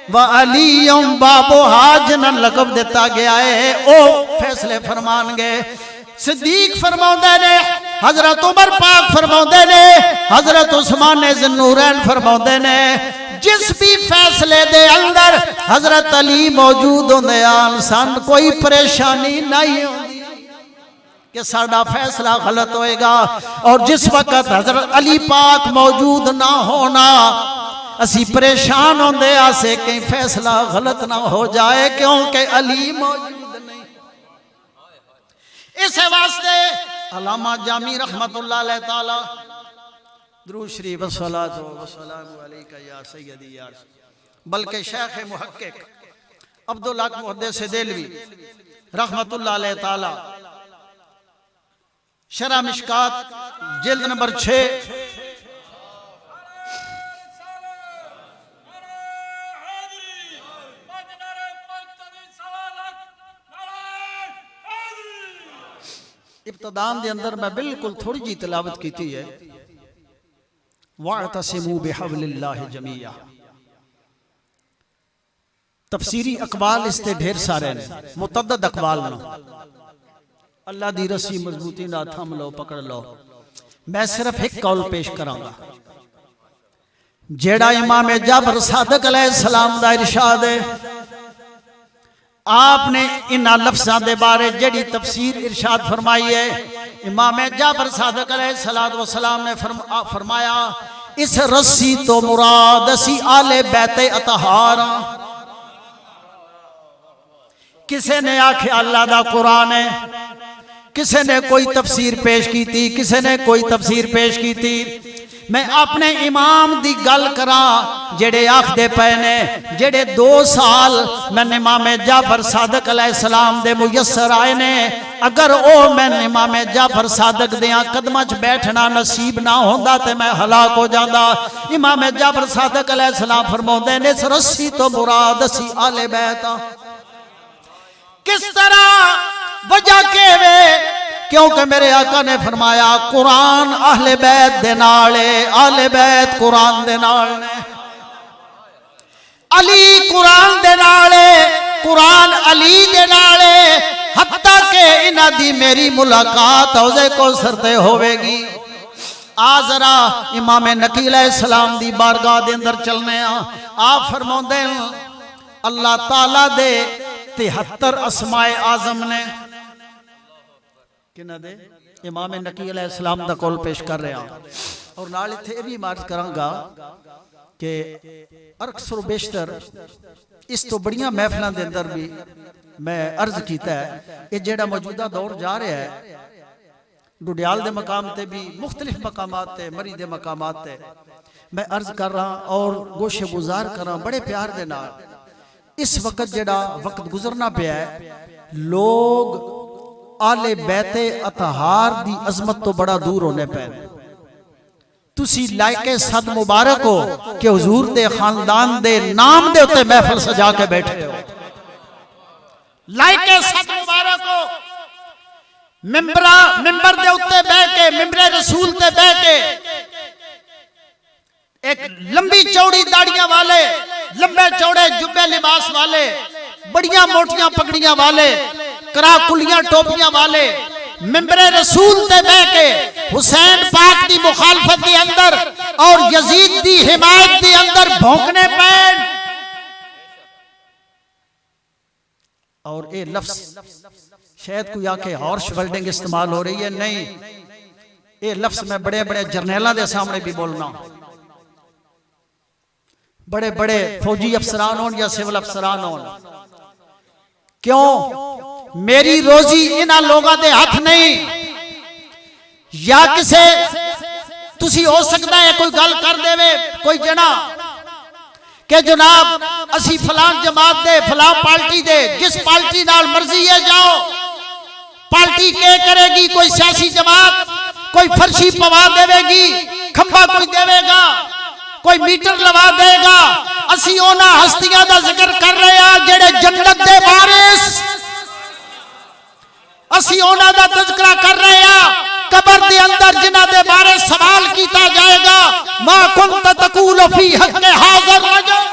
وَعَلِيٌّ بَابُهَا جنہاں لقب دیتا گیا ہے او فیصلے فرمان گے صدیق فرماؤندے نے حضرت عمر پاک فرماؤندے نے حضرت عثمان ذوالنورین فرماؤندے نے جس بھی فیصلے دے اندر حضرت علی موجود ہوندے آن سن کوئی پریشانی نہیں ہوندی کہ ساڑا فیصلہ غلط ہوئے گا اور جس وقت حضرت علی پاک موجود نہ ہونا اسی پریشان ہوندے آسے کہیں فیصلہ غلط نہ ہو جائے کیونکہ علی موجود نہیں اس واسطے علامہ جامی رحمت اللہ علیہ تعالی درود شریف والصلاۃ والسلام علیکہ یا سیدی یا بلکہ شیخ محقق عبدالحق محدث دہلوی رحمت اللہ علیہ تعالی شرح مشکات جلد نمبر 6 ابتدان دے اندر میں بالکل تھوڑی جی تلاوت کیتی ہے وَاعْتَصِمُوا بِحَبْلِ اللَّهِ جَمِيعًا تفسیری اقوال اس تے ڈھیر سارے نے متعدد اقوال نہ اللہ دی رسی مضبوطی نہ تھم لو پکڑ لو میں صرف ایک قول پیش کراں گا جیڑا امام جعفر صادق علیہ السلام دا ارشاد ہے آپ نے انہا لفظاں دے بارے جڑی تفسیر ارشاد فرمائی ہے امام جعفر صادق علیہ السلام نے فرمایا اس رسی تو مراد اسی آل بیت اطہار کسے نے آکھے اللہ دا قرآن ہے کسے نے کوئی تفسیر پیش کی تھی کسے نے کوئی تفسیر پیش کی تھی میں اپنے امام دی گل کراں جڑے آخ دے پہنے جڑے 2 سال میں امام جعفر صادق علیہ السلام دے میسر آئے نے اگر او میں امام جعفر صادق دیاں قدمچ بیٹھنا نصیب نہ ہوندہ تے میں ہلاک ہو جاندہ امام جعفر صادق علیہ السلام فرماؤندے نے اس رسی تو مراد اسی آل بیتا کس طرح وجہ کے وے کیونکہ میرے آقا نے فرمایا قرآن اہل بیت دے نالے اہل بیت قرآن دے نالے علی قرآن دے نالے قرآن علی دے نالے حتیٰ کہ انہا دی میری ملاقات حوضے کو سرتے ہوئے گی آزرا امام نقی علیہ السلام دی بارگاہ دے اندر چلنے آپ فرماؤں دیں اللہ تعالیٰ دے 73 اسماء اعظم نے کنہ دے امام نقی علیہ السلام دا کول پیش کر رہے ہیں اور نالی تھے بھی مارج کراں گا کہ اکثر و بیشتر اس تو بڑیاں محفلان دے اندر بھی میں عرض کیتا ہے یہ جیڑا موجودہ دور جا رہے ہے ڈڈیال دے مقام تے بھی مختلف مقامات تے مری دے مقامات تے میں عرض کر رہا اور گوشے گزار کر رہا بڑے پیار دے نال اس وقت جڑا وقت گزرنا پیا ہے لوگ آل بیت اطہار دی عظمت تو بڑا دور ہونے پہ تسی لائق صد مبارک ہو کہ حضور دے خاندان دے نام دے اتے محفل سجا کے بیٹھے ہو لائق صد مبارک ہو ممبر دے اتے بیٹھ کے ممبر رسول تے بیٹھ کے ایک لمبی چوڑی داڑیاں والے لمبے چوڑے جبے لباس والے بڑیاں موٹیاں پگڑیاں والے کرا کلیاں ٹوپیاں والے ممبر رسول تے بیٹھ کے حسین پاک دی مخالفت دی اندر اور یزید دی حمایت دی اندر بھونکنے پین اور اے لفظ شاید کوئی آکے ہارش ورڈنگ استعمال ہو رہی ہے نہیں اے لفظ میں بڑے بڑے جرنیلاں دے سامنے بھی بولنا بڑے بڑے فوجی افسران ہون یا سول افسران ہون کیوں میری روزی انہاں لوگاں دے ہاتھ نہیں یا کسے تسی ہو سکتا ہے کوئی گل کر دے وے کوئی جنا کہ جناب اسی فلان جماعت دے فلان پارٹی دے جس پارٹی نال مرضی ہے جاؤ پارٹی کے کرے گی کوئی سیاسی جماعت کوئی فرشی پوا دے گی کھمبا کوئی دے گا کوئی میٹر لوا دے گا اسی اونا ہستیاں دا ذکر کر رہے ہیں جڑے جنت دے وارث اسی اونا دا تذکرہ کر رہے ہیں قبر دے اندر جنہ دے بارے سوال کیتا جائے گا ما کنت تقول فی حق حاضر رجل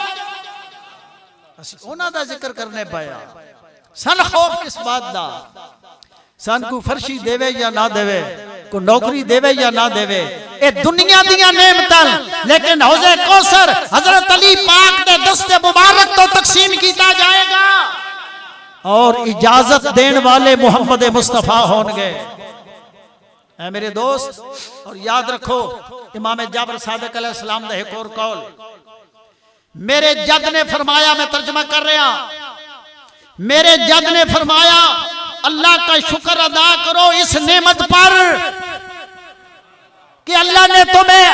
اسی اونا دا ذکر کرنے پایا سن خوف کس بات دا سن کو فرشی دے وے یا نہ دے وے کو نوکری دے وے یا نہ دے وے اے دنیا دیاں نعمتاں لیکن حوض کوثر حضرت علی پاک دے دست مبارک تو تقسیم کیتا جائے گا اور اجازت دین والے محمد مصطفیٰ ہون گے اے میرے دوست اور یاد رکھو امام جعفر صادق علیہ السلام دے ایک اور قول میرے جد نے فرمایا میں ترجمہ کر رہا میرے جد نے فرمایا اللہ کا شکر ادا کرو اس نعمت پر کہ اللہ نے تمہیں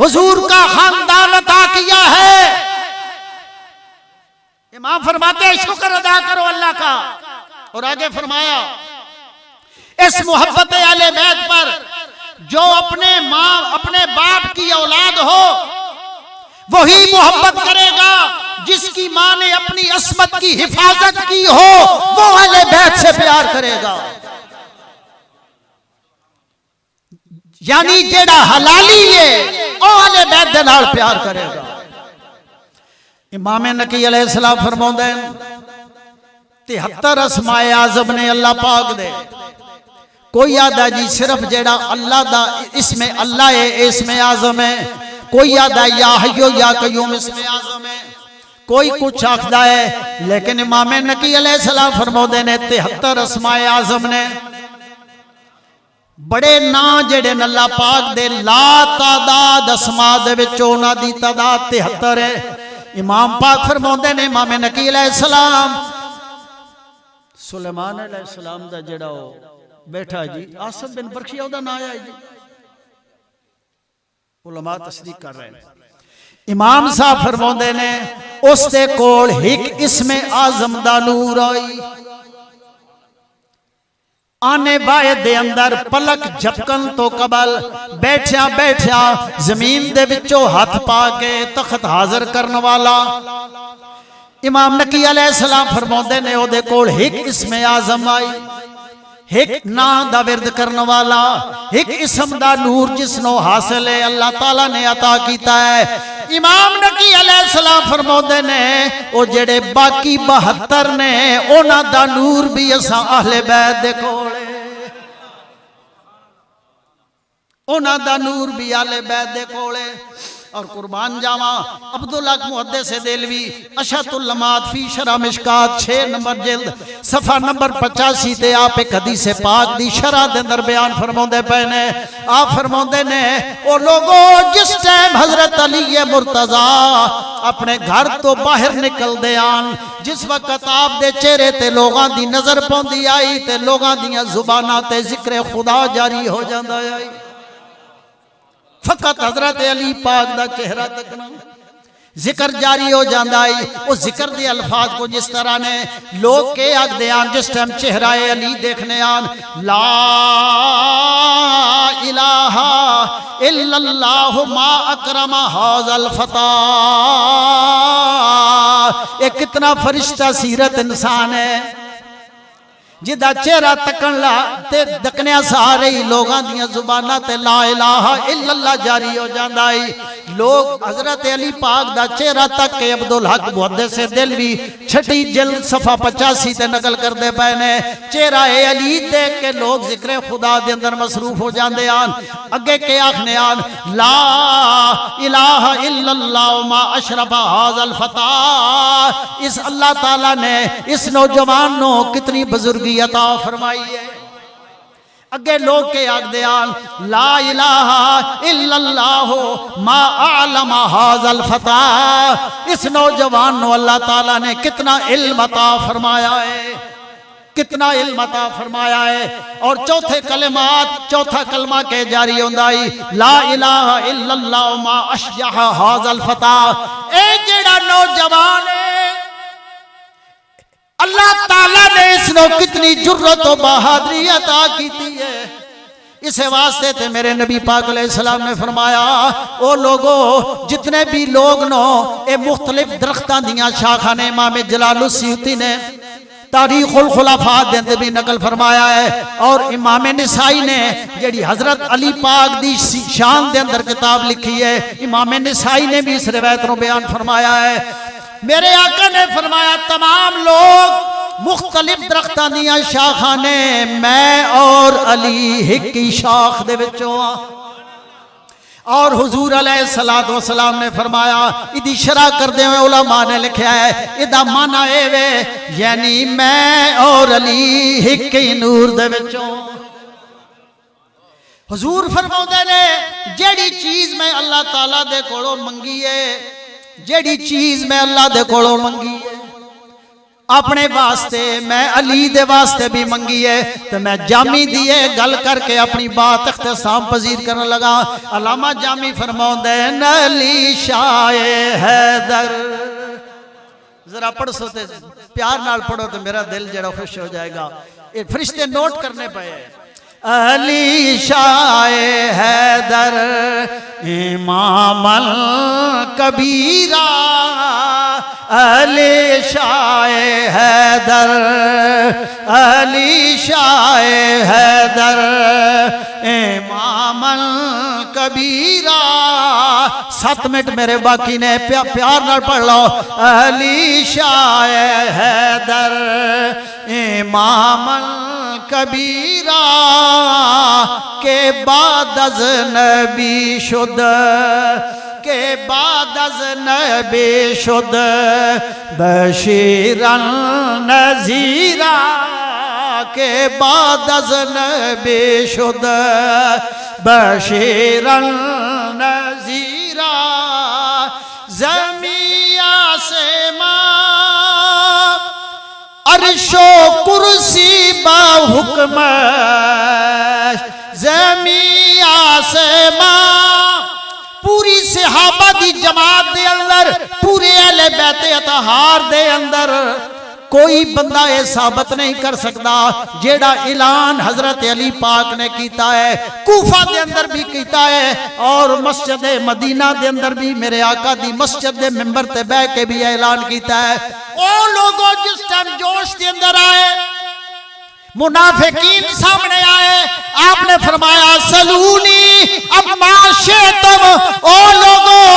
حضور کا خاندان عطا کیا ہے امام فرماتے ہیں شکر ادا کرو اللہ کا اور آگے فرمایا اس محبت اہل بیت پر جو اپنے ماں اپنے باپ کی اولاد ہو وہی محبت کرے گا جس کی ماں نے اپنی عصمت کی حفاظت کی ہو وہ اہل بیت سے پیار کرے گا یعنی جیڑا حلالی ہے وہ اہل بیت دے نال پیار کرے گا امام نقی علیہ السلام فرماؤندے 73 اسماء اعظم نے اللہ پاک دے کوئی آدھا جی صرف جیڑا اللہ دا اسم اللہ ہے اسم اعظم ہے کوئی آدھا یا حیو یا قیوم اسم اعظم ہے کوئی کچھ آخدہ ہے لیکن امام نقی علیہ السلام فرماؤندے نے 73 اسماء اعظم نے بڑے نا جڑے اللہ پاک دے لا تعداد اسماء دے وچوں دی تعداد 73 ہے امام پاک فرماؤندے نے امام نقی علیہ السلام سلیمان علیہ السلام دا جڑا ہو بیٹھا جی آصف بن برخی دا نا آیا جی علماء تصدیق کر رہے ہیں امام صاحب فرماؤندے نے اس دے کول ایک اسم اعظم دا نور آئی آنے بائے دے اندر پلک جھپکن تو قبل بیٹھیا بیٹھیا زمین دے وچوں ہاتھ پا کے تخت حاضر کرن والا امام نقی علیہ السلام فرماؤندے نے او دے کول ایک اسم اعظم آئی ایک نا دا ورد کرن والا ایک اسم دا نور جس نو حاصل ہے اللہ تعالیٰ نے عطا کیتا ہے امام نقی علیہ السلام فرماؤندے نے او جڑے باقی 72 نے اونا دا نور بھی اساں اہل بیت دے کولے اونا دا نور بھی اہل بیت دے کولے اور قربان جاواں عبدالحق محدث دہلوی اشہۃ اللمات فی شرح مشکات 6 نمبر جلد صفحہ نمبر 85 تے آپ ایک حدیث پاک دی شرح دے اندر بیان فرماؤندے پے نے. آپ فرماؤندے نے او لوگوں جس ٹائم حضرت علی مرتضیٰ اپنے گھر تو باہر نکل دے آن، جس وقت آپ دے چہرے تے لوگاں دی نظر پوندی آئی تے لوگاں دیاں زباناں تے ذکر خدا جاری ہو جاندا آئی. فقط حضرت علی پاک دا چہرہ تکنا ذکر جاری ہو جاندہ ہے. اس ذکر دے الفاظ کو جس طرح نے لوگ کے آگ دیان جس ٹائم چہرہ علی دیکھنے آن لا الہ الا اللہ ما اکرم ھذا الفتى. ایک کتنا فرشتہ سیرت انسان ہے جدا چہرہ تکن لا تے دکنیا سارے لوگاں دیاں زبانہ تے لا الہ الا اللہ جاری ہو جاندہ ہے. لوگ حضرت علی پاک دا چہرہ تک کہ عبدالحق محدث دہلوی 6 جلد صفحہ 85 تے نقل کر دے پہنے چہرہ علی دیکھ کے لوگ ذکر خدا دے اندر مصروف ہو جاندے آن. اگے کے آخنے آن لا الہ الا اللہ ما اشرف ھذا الفتى. اس اللہ تعالیٰ نے اس نوجوان نو کتنی بزرگی عطا فرمائی ہے. اگے لوگ کے آگ دیان لا الہ الا اللہ ما اعلم ھذا الفتى. اس نوجوان نو اللہ تعالیٰ نے کتنا علم عطا فرمایا ہے، کتنا علم عطا فرمایا ہے. اور چوتھے کلمات چوتھا کلمہ کے جاری ہوندائی لا الہ الا اللہ ما اشجع ھذا الفتى. اے جیڑا نوجوان ہے اللہ تعالیٰ نے اس نے کتنی جرت و بہادری عطا کیتی ہے. اسے واسطے تے میرے نبی پاک علیہ السلام نے فرمایا او لوگو جتنے بھی لوگ نو اے مختلف درختان دیاں شاخاں نے امام جلال السیوطی نے تاریخ الخلفاء دے اندر بھی نقل فرمایا ہے. اور امام نسائی نے جڑی حضرت علی پاک دی شان دے اندر کتاب لکھی ہے امام نسائی نے بھی اس روایت کو بیان فرمایا ہے. میرے آقا نے فرمایا تمام لوگ مختلف درختان دیاں شاخاں نے میں اور علی ایک ہی شاخ دے وچوں ہاں. اور حضور علیہ السلام نے فرمایا ادھی شرح کر دے ہوئے علماء نے لکھا ہے ادھا مانا اے وے یعنی میں اور علی ایک ہی نور دے وچوں. حضور فرماؤندے نے جیڑی چیز میں اللہ تعالیٰ دے کولوں منگی ہے جیڑی چیز میں اللہ دے کولوں منگی ہے اپنے واسطے میں علی دے واسطے بھی منگی ہے تو میں جامی دیئے گل کر کے اپنی بات اختصام پذیر کرنے لگا. علامہ جامی فرماؤندے علی شاہ حیدر. ذرا پڑھ سوتے پیار نال پڑھو تو میرا دل جڑا خوش ہو جائے گا. ایک فرشتے نوٹ کرنے پئے علی شاہ حیدر امام الکبیرہ. علی شاہ حیدر علی شاہ حیدر امام الکبیرہ. 7 منٹ میرے باقی نے پیار نہ پڑھ لو. علی شاہ حیدر امام الکبیرہ کے بعد از نبی شد کے بعد از نبی شد بشیرن نذیرہ کے بعد از نبی شد بشیرن نذیرہ. زمین آسمان عرش و کرسی با حکم زمین آسمان پوری صحابہ دی جماعت دے اندر پورے اہل بیت اطہار دے اندر کوئی بندہ یہ ثابت نہیں کر سکتا جیڑا اعلان حضرت علی پاک نے کیتا ہے کوفہ دے اندر بھی کیتا ہے اور مسجد مدینہ دے اندر بھی میرے آقا دی مسجد دے ممبر تے بہ کے بھی اعلان کیتا ہے. او لوگوں جس ٹائم جوش دے اندر آئے منافقین سامنے آئے آپ نے فرمایا سلونی اما شئتم. او لوگوں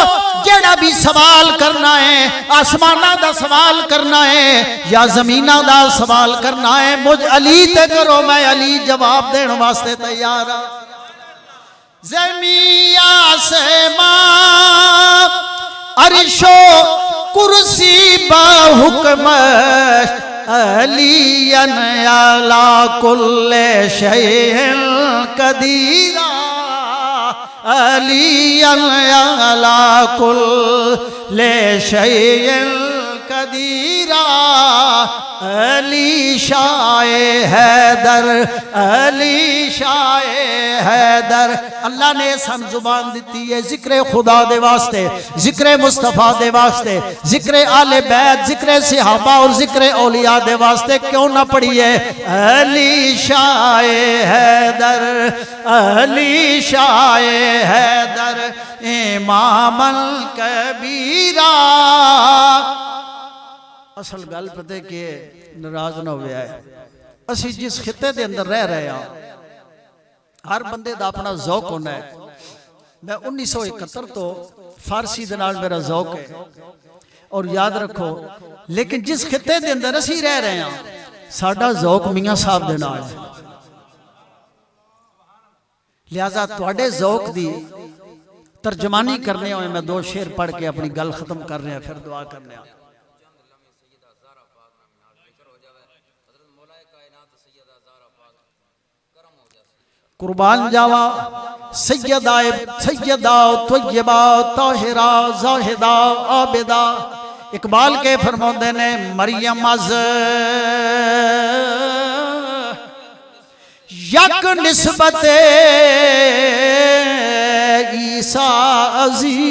جڑا بھی سوال کرنا ہے آسمانہ دا سوال کرنا ہے یا زمینہ دا سوال کرنا ہے مجھ علی تے کرو میں علی جواب دین واسطے تیار ہوں. زمین آسمان عرش و کرسی با حکمش علی علی کل شیء قدیر علی علی کل شیء قدیر علی شاہ حیدر علی شاہ حیدر اللہ نے سن زبان دیتی ہے ذکر خدا دے واسطے ذکر مصطفیٰ دے واسطے ذکر آل بیت ذکر صحابہ اور ذکر اولیاء دے واسطے کیوں نہ پڑھیے علی شاہ حیدر علی شاہ حیدر امام الکبیرہ اصل گل پتے کہ ناراض نہ ہویا ہے اسی جس خطے دے اندر رہ رہے ہیں ہر بندے دا اپنا ذوق ہونا ہے میں 1971 تو فارسی دنال میرا ذوق ہے اور یاد رکھو لیکن جس خطے دے اندر اسی رہ رہے ہیں ساڑھا ذوق میاں صاحب دنال ہے لہذا توڑے ذوق دی ترجمانی کرنے ہوئے میں 2 شعر پڑھ کے اپنی گل ختم کرنے ہیں پھر دعا کرنے ہیں قربان جاوا سیدہ طیبہ طاہرہ زاہدہ عابدہ اقبال کے فرماندے نے مریم از یک نسبت عیسیٰ عزیز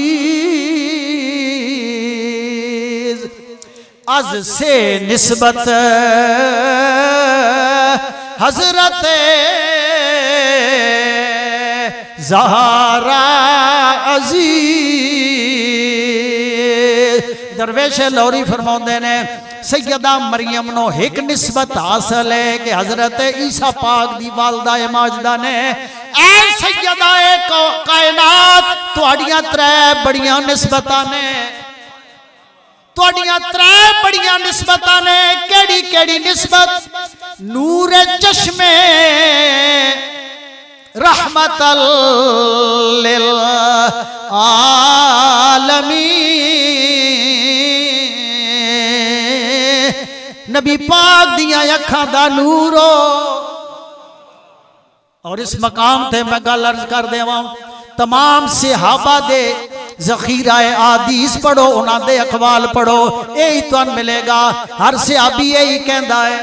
از سے نسبت حضرت زہرا عزیز درویش لوری فرماندے نے سیدہ مریم نو ایک نسبت حاصل ہے کہ حضرت عیسیٰ پاک دی والدہ ماجدہ نے اے سیدہ کائنات توڑیاں 3 بڑیاں نسبتاں نے توڑیاں 3 بڑیاں نسبتاں نے کیڑی نسبت نور چشمے رحمت للعالمین نبی پاک دیاں اکھاں دا نورو اور اس مقام تے میں گل عرض کر دیواں تمام صحابہ دے ذخیرہ حدیث پڑھو انہاں دے اقوال پڑھو یہی تو ملے گا ہر صحابی یہی کہندا ہے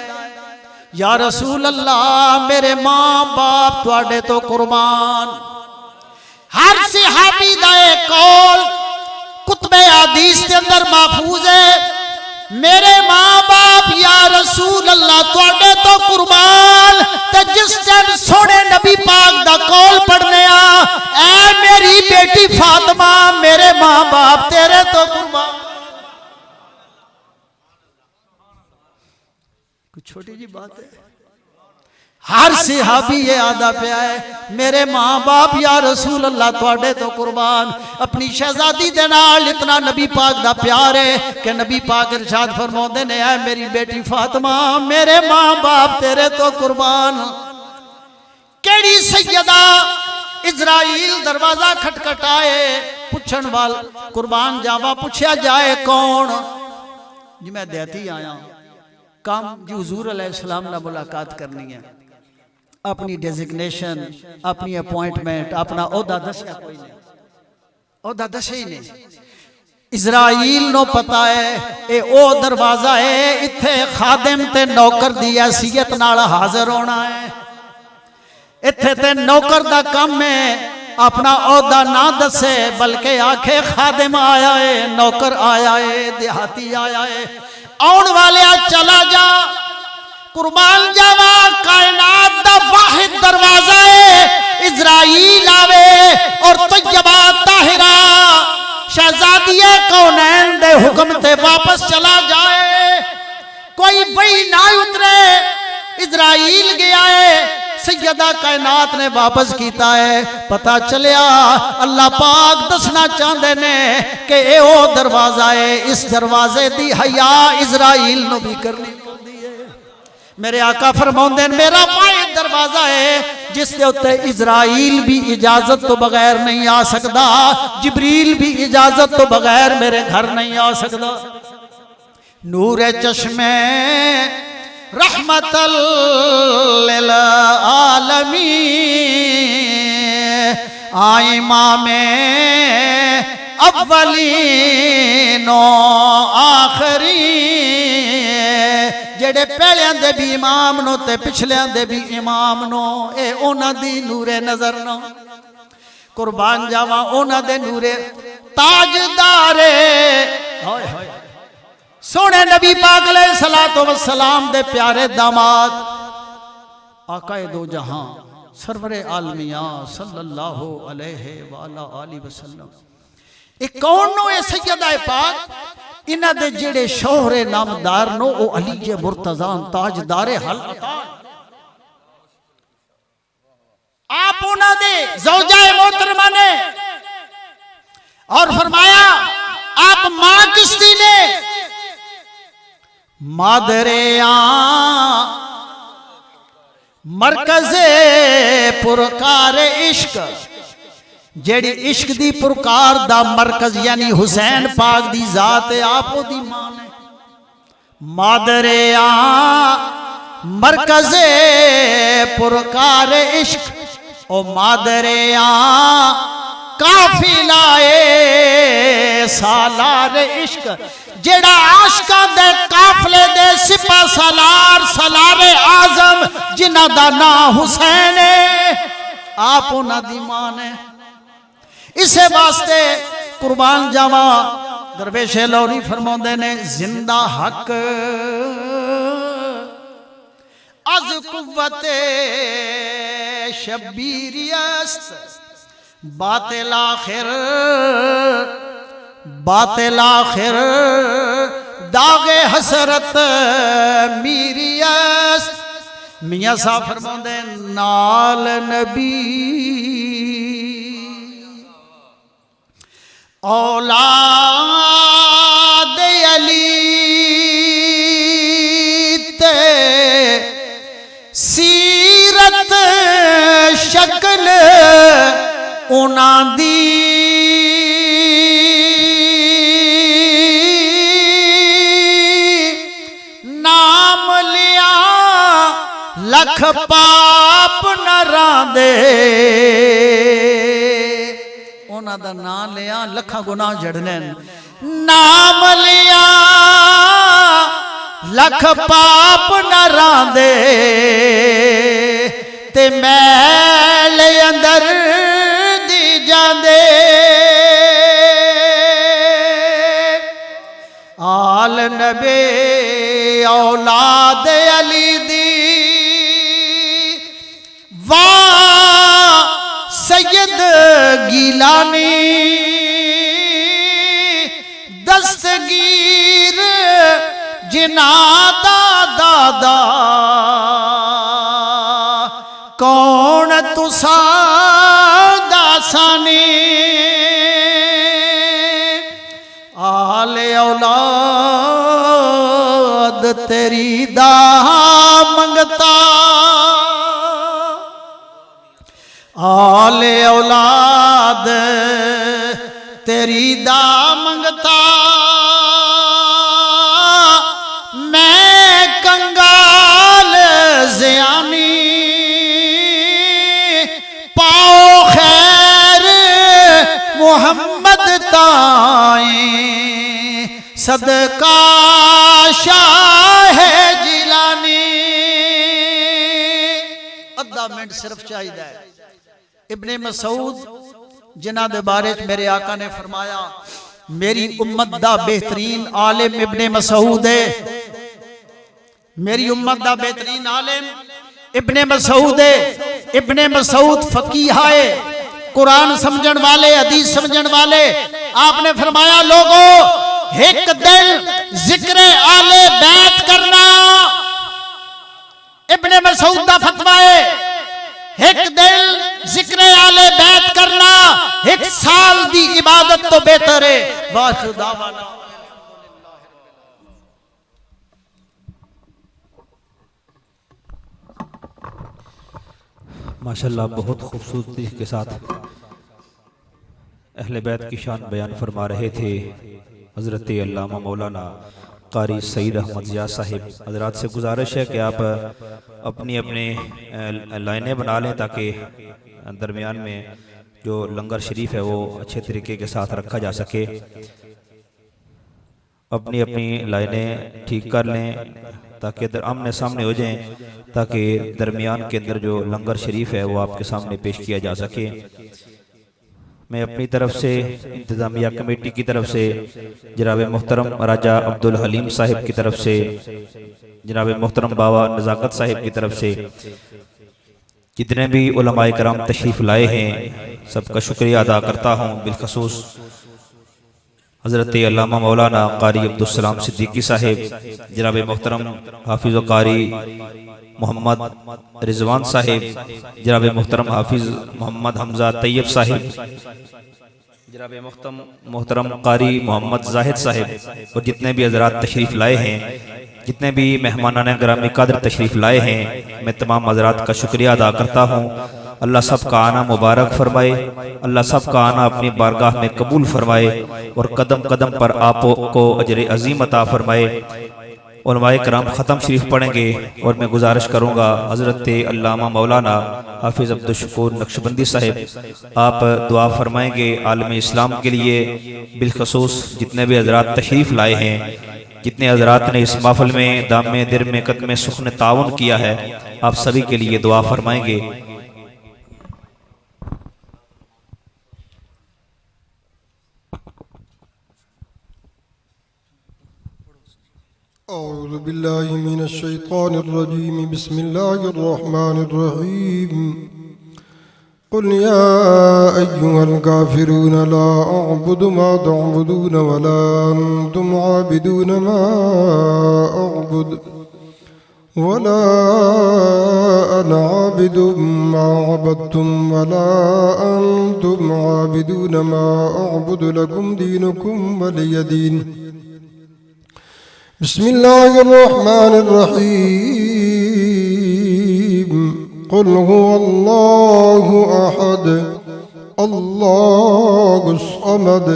یا رسول اللہ میرے ماں باپ تواڈے تو قربان ہر صحابی دا قول کتب حدیث کے اندر محفوظ ہے میرے ماں باپ یا رسول اللہ تواڈے تو قربان تے جس ٹائم سونے نبی پاک دا قول پڑھنے اے میری بیٹی فاطمہ میرے ماں باپ تیرے تو قربان کچھ چھوٹی جی بات ہے ہر صحابی یہ آدھا پہ آئے میرے ماں باپ یا رسول اللہ تواڈے تو قربان اپنی شہزادی دے نال اتنا نبی پاک دا پیار ہے کہ نبی پاک ارشاد فرماندے نے اے میری بیٹی فاطمہ میرے ماں باپ تیرے تو قربان کیڑی سیدہ اسرائیل دروازہ کھٹکھٹائے پوچھن وال قربان جاوا پوچھیا جائے کون جی میں دیتی آیا کام جی حضور علیہ السلام نے ملاقات کرنی ہے اپنی ڈیزگنیشن اپنی اپوائنٹمنٹ اپنا عہدہ دسیا کوئی نہیں عہدہ دسیا ہی نہیں اسرائیل نو پتا ہے اے او دروازہ ہے اتھے خادم تے نوکر دی حیثیت نال حاضر ہونا ہے اتھے تے نوکر دا کم ہے اپنا عہدہ نہ دسے بلکہ آکھے خادم آیا ہے نوکر آیا ہے دیہاتی آیا ہے آن والے چلا جا قربان جاوا کائنات دا واحد دروازہ ہے اسرائیل آوے اور طیبہ طاہرہ شہزادی کونین دے حکم تے واپس چلا جائے کوئی وہی نہ اترے اسرائیل گیا ہے سیدہ کائنات نے واپس کیتا ہے پتہ چلیا اللہ پاک دسنا چاہندے نے کہ اے او دروازہ ہے اس دروازے دی حیا اسرائیل نو بھی کرنی میرے آقا فرماندے میرا واحد دروازہ ہے جس دے اتے اسرائیل بھی اجازت تو بغیر نہیں آ سکدا، جبریل بھی اجازت تو بغیر میرے گھر نہیں آ سکدا۔ نور چشمے رحمت للعالمین امام اولین و آخرین، جڑے پہلیاں دے بھی امام نو تے پچھلیاں دے بھی امام نو، اے اونا دی نور نظر نو قربان جاواں، اونا دے نور تاجدارے سونے نبی پاک علیہ السلام دے پیارے داماد آقا دو جہاں سرور عالمیاں صلی اللہ علیہ وآلہ وسلم۔ ایک کون نو اے سیدہ پاک، انہ دے جڑے شوہر نامدار نو او علی مرتضان تاجدار حلقہ، آپ انہ دے زوجہ محترمہ نے اور فرمایا آپ ماں کس دی نے؟ مادریاں مرکز پرکار عشق، جیڑی عشق دی پرکار دا مرکز یعنی حسین پاک دی ذات آپ دی ماں نے۔ مادریاں مرکز پرکار عشق، او مادریاں قافلہ سالار عشق، جیڑا عاشقاں دے قافلے دے سپہ سالار سالار اعظم جنہ دا نام حسین ہے، آپ انہاں دی ماں نے۔ اسے واسطے قربان جاواں درویش لوری فرماندے نے زندہ حق از قوت شبیری است، باطل آخر داغ حسرت میری است۔ میاں صاحب فرماندے نال نبی اولاد علی تے سیرت شکل انہاں دی نام لیا لکھ پاپ نہ راندے، انہاں دا نام لیا لکھاں گناہ جڑنے، نام لیا لکھ پاپ نہ راندے، تے میل اندر دی جاندے۔ آل نبی اولاد علی دی واہ سید گیلانی دستگیر جناح دا دادا، کون تسا داسانی آل اولاد تیری دا منگتا، آل اولاد تیری دا منگتا، میں کنگال زیانی پاؤ خیر محمد تائیں صدقہ شاہ جیلانی۔ ادھا منٹ صرف چاہیے ہے۔ ابن مسعود جنہ دے بارے میرے آقا نے فرمایا میری امت دا بہترین عالم ابن مسعود ہے، میری امت دا بہترین عالم ابن مسعود ہے۔ ابن مسعود فقیہ ہے، قرآن سمجھن والے، حدیث سمجھن والے۔ آپ نے فرمایا لوگوں ایک دل ذکر آل بیت کرنا، ابن مسعود دا فتویٰ ہے ایک دل ذکر آل بیت کرنا ایک سال دی عبادت تو بہتر ہے۔ وآخر دعوانا ماشاءاللہ بہت خوبصورتی کے ساتھ اہل بیت کی شان بیان فرما رہے تھے حضرت علامہ مولانا قاری سعید احمد ضیاء صاحب. حضرات سے گزارش ہے کہ آپ اپنی لائنیں بنا لیں تاکہ درمیان میں جو لنگر شریف ہے وہ اچھے طریقے کے ساتھ رکھا جا سکے. اپنی لائنیں ٹھیک کر لیں تاکہ آمنے سامنے ہو جائیں تاکہ درمیان کے اندر جو لنگر شریف ہے وہ آپ کے سامنے پیش کیا جا سکے. میں اپنی طرف سے انتظامیہ کمیٹی کی طرف سے جناب محترم راجہ عبدالحلیم صاحب کی طرف سے جناب محترم بابا نزاکت صاحب کی طرف سے جتنے بھی علماء کرام تشریف لائے ہیں سب کا شکریہ ادا کرتا ہوں. بالخصوص حضرت علامہ مولانا قاری عبدالسلام صدیقی صاحب, جناب محترم حافظ و قاری محمد رضوان صاحب, جناب محترم حافظ محمد حمزہ طیب صاحب, جناب محترم قاری محمد زاہد صاحب اور جتنے بھی حضرات تشریف لائے ہیں, جتنے بھی مہمانان گرامی قدر تشریف لائے ہیں, میں تمام حضرات کا شکریہ ادا کرتا ہوں. اللہ سب کا آنا مبارک فرمائے, اللہ سب کا آنا اپنی بارگاہ میں قبول فرمائے اور قدم قدم پر آپ کو اجر عظیم عطا فرمائے. علماء کرام ختم شریف پڑھیں گے اور میں گزارش کروں گا حضرت علامہ مولانا حافظ عبدالشکور نقشبندی صاحب آپ دعا فرمائیں گے عالم اسلام کے لیے. بالخصوص جتنے بھی حضرات تشریف لائے ہیں, جتنے حضرات نے اس محفل میں دام در میں قدم سخن تعاون کیا ہے, آپ سبھی کے لیے دعا فرمائیں گے. أعوذ بالله من الشيطان الرجيم. بسم الله الرحمن الرحيم. قل يا أيها الكافرون لا أعبد ما تعبدون ولا أنتم عابدون ما أعبد ولا أنا عابد ما عبدتم ولا أنتم عابدون ما أعبد لكم دينكم ولي دين. بسم الله الرحمن الرحيم. قل هو الله أحد الله الصمد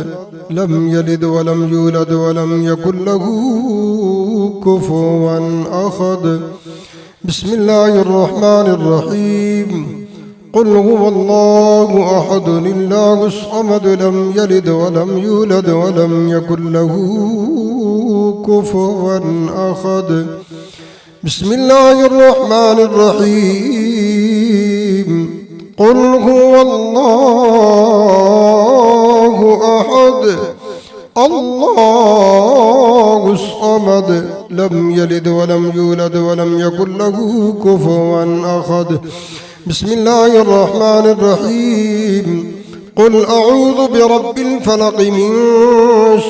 لم يلد ولم يولد ولم يكن له كفوا أحد. بسم الله الرحمن الرحيم. قل هو الله أحد الله الصمد لم يلد ولم يولد ولم يكن له كفوا أحد. بسم الله الرحمن الرحيم. قل هو الله أحد الله الصمد لم يلد ولم يولد ولم يكن له كفوا أحد. بسم الله الرحمن الرحيم. قل أعوذ برب الفلق من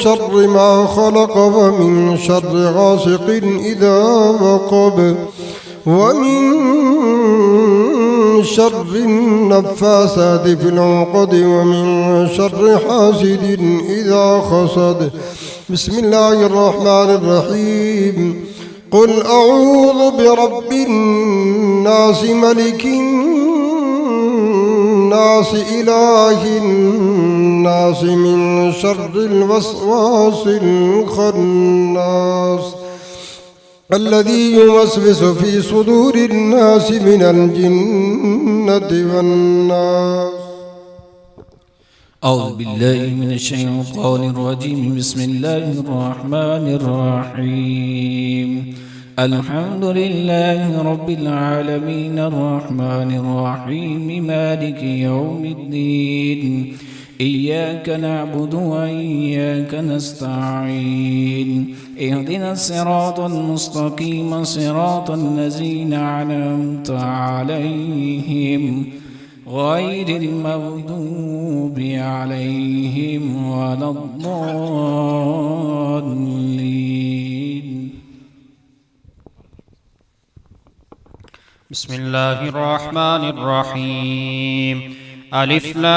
شر ما خلق ومن شر غاسق إذا وقب ومن شر النفاثات في العقد ومن شر حاسد إذا حسد. بسم الله الرحمن الرحيم. قل أعوذ برب الناس ملك الناس إله الناس من شر الوسواس الخناس الذي يوسوس في صدور الناس من الجنة والناس. أعوذ بالله من الشيطان الرجيم. بسم الله الرحمن الرحيم. الحمد لله رب العالمين الرحمن الرحيم مالك يوم الدين. إياك نعبد وإياك نستعين. اهدنا الصراط المستقيم صراط الذين أنعمت عليهم غير المغضوب عليهم ولا الضالين. بسم الله الرحمن الرحيم. ألف لام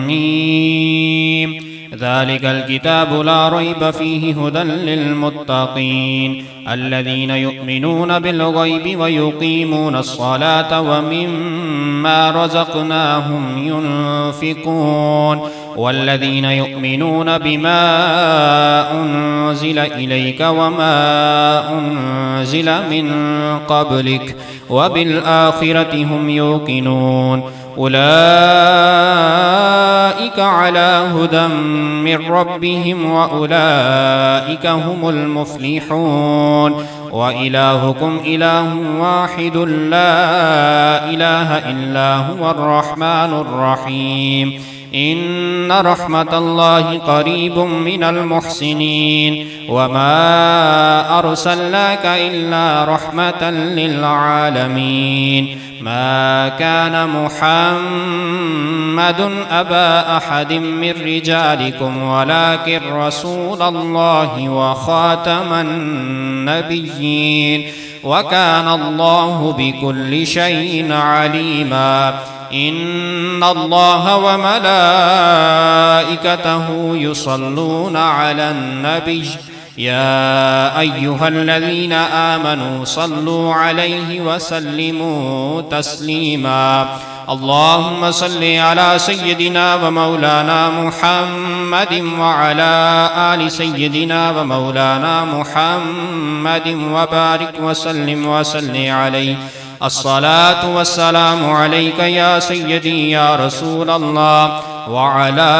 ميم ذلك الكتاب لا ريب فيه هدى للمتقين الذين يؤمنون بالغيب ويقيمون الصلاة ومما رزقناهم ينفقون والذين يؤمنون بما أنزل إليك وما أنزل من قبلك وبالآخرة هم يوقنون أولئك على هدى من ربهم وأولئك هم المفلحون وإلهكم إله واحد لا إله إلا هو الرحمن الرحيم إن رحمة الله قريب من المحسنين وما أرسلناك إلا رحمة للعالمين ما كان محمد أبا أحد من رجالكم ولكن رسول الله وخاتم النبيين وكان الله بكل شيء عليما إن الله وملائكته يصلون على النبي يا أيها الذين آمنوا صلوا عليه وسلموا تسليما اللهم صل على سيدنا ومولانا محمد وعلى آل سيدنا ومولانا محمد وبارك وسلم وصل عليه الصلاة والسلام عليك يا سيدي يا رسول الله وعلى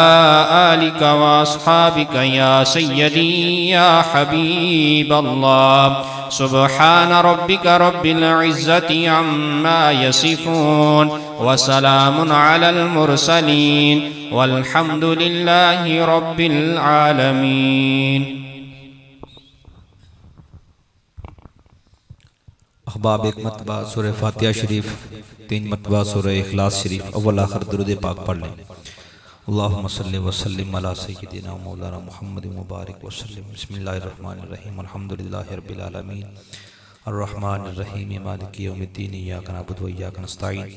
آلك وأصحابك يا سيدي يا حبيب الله سبحان ربك رب العزة عما يصفون وسلام على المرسلين والحمد لله رب العالمين احباب، ایک مرتبہ سورہ فاتحہ شریف، 3 مرتبہ سورہ اخلاص شریف اول آخر درود پاک پڑھ لیں۔ اللہم صلی وسلم علی سیدنا مولانا محمد مبارک وسلم۔ بسم اللہ الرحمن الرحیم، الحمدللہ رب العالمین الرحمن الرحیم مالک یوم الدین، ایاک نعبد و ایاک نستعین،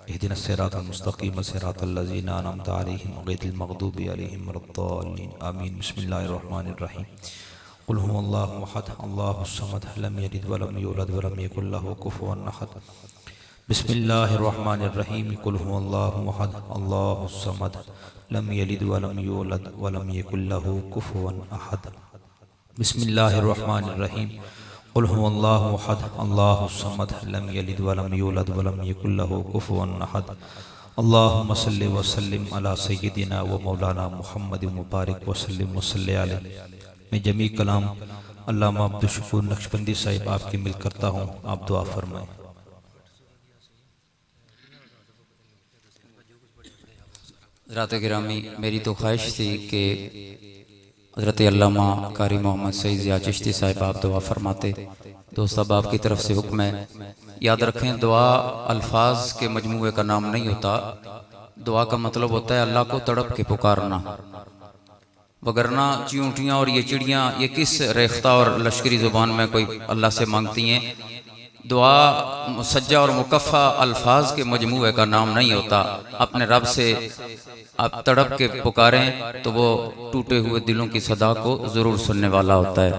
اہدنا الصراط المستقیم صراط الذین انعمت علیہم غیر المغضوب علیہم ولا الضالین آمین۔ بسم اللہ الرحمن الرحیم، قل هو اللہ احد اللہ الصمد لم یلد ولم یولد ولم یکن له کفوا احد۔ بسم اللہ الرحمن الرحیم، قل هو اللہ احد اللہ الصمد لم یلد ولم یولد ولم یکن له کفوا احد۔ بسم اللہ الرحمن الرحیم، قل هو اللہ احد اللہ الصمد لم یلد ولم یولد ولم یکن له کفوا احد۔ اللہم صلی وسلم علی سیدنا و مولانا محمد مبارک وسلم وصلی علیہ۔ میں جمیع کلام علامہ عبدالشکور نقشبندی صاحب آپ کی مل کرتا ہوں، آپ دعا فرمائیں۔ حضرات گرامی، میری تو خواہش تھی کہ حضرت علامہ قاری محمد سعید ضیاء چشتی صاحب آپ دعا فرماتے۔ دوست احباب کی طرف سے حکم ہے، یاد رکھیں دعا الفاظ کے مجموعے کا نام نہیں ہوتا، دعا کا مطلب ہوتا ہے اللہ کو تڑپ کے پکارنا، وگرنہ چیونٹیاں اور یہ چڑیاں یہ کس ریختہ اور لشکری زبان میں کوئی اللہ سے مانگتی ہیں۔ دعا مسجع اور مکفہ الفاظ کے مجموعے کا نام نہیں ہوتا، اپنے رب سے آپ تڑپ کے پکاریں تو وہ ٹوٹے ہوئے دلوں کی صدا کو ضرور سننے والا ہوتا ہے۔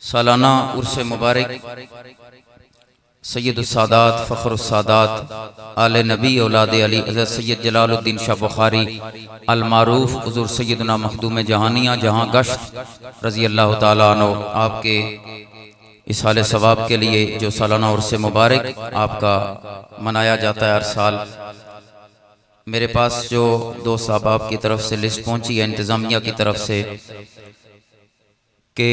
سالانہ عرس مبارک سید السادات فخر السادات آل نبی اولاد علی حضرت سید جلال الدین شاہ بخاری المعروف حضور سیدنا مخدوم جہانیہ جہاں گشت رضی اللہ تعالیٰ عنہ، آپ کے اصحال ثواب کے لیے جو سالانہ عرس مبارک آپ کا منایا جاتا ہے ہر سال، میرے پاس جو دوست احباب کی طرف سے لسٹ پہنچی ہے انتظامیہ کی طرف سے کہ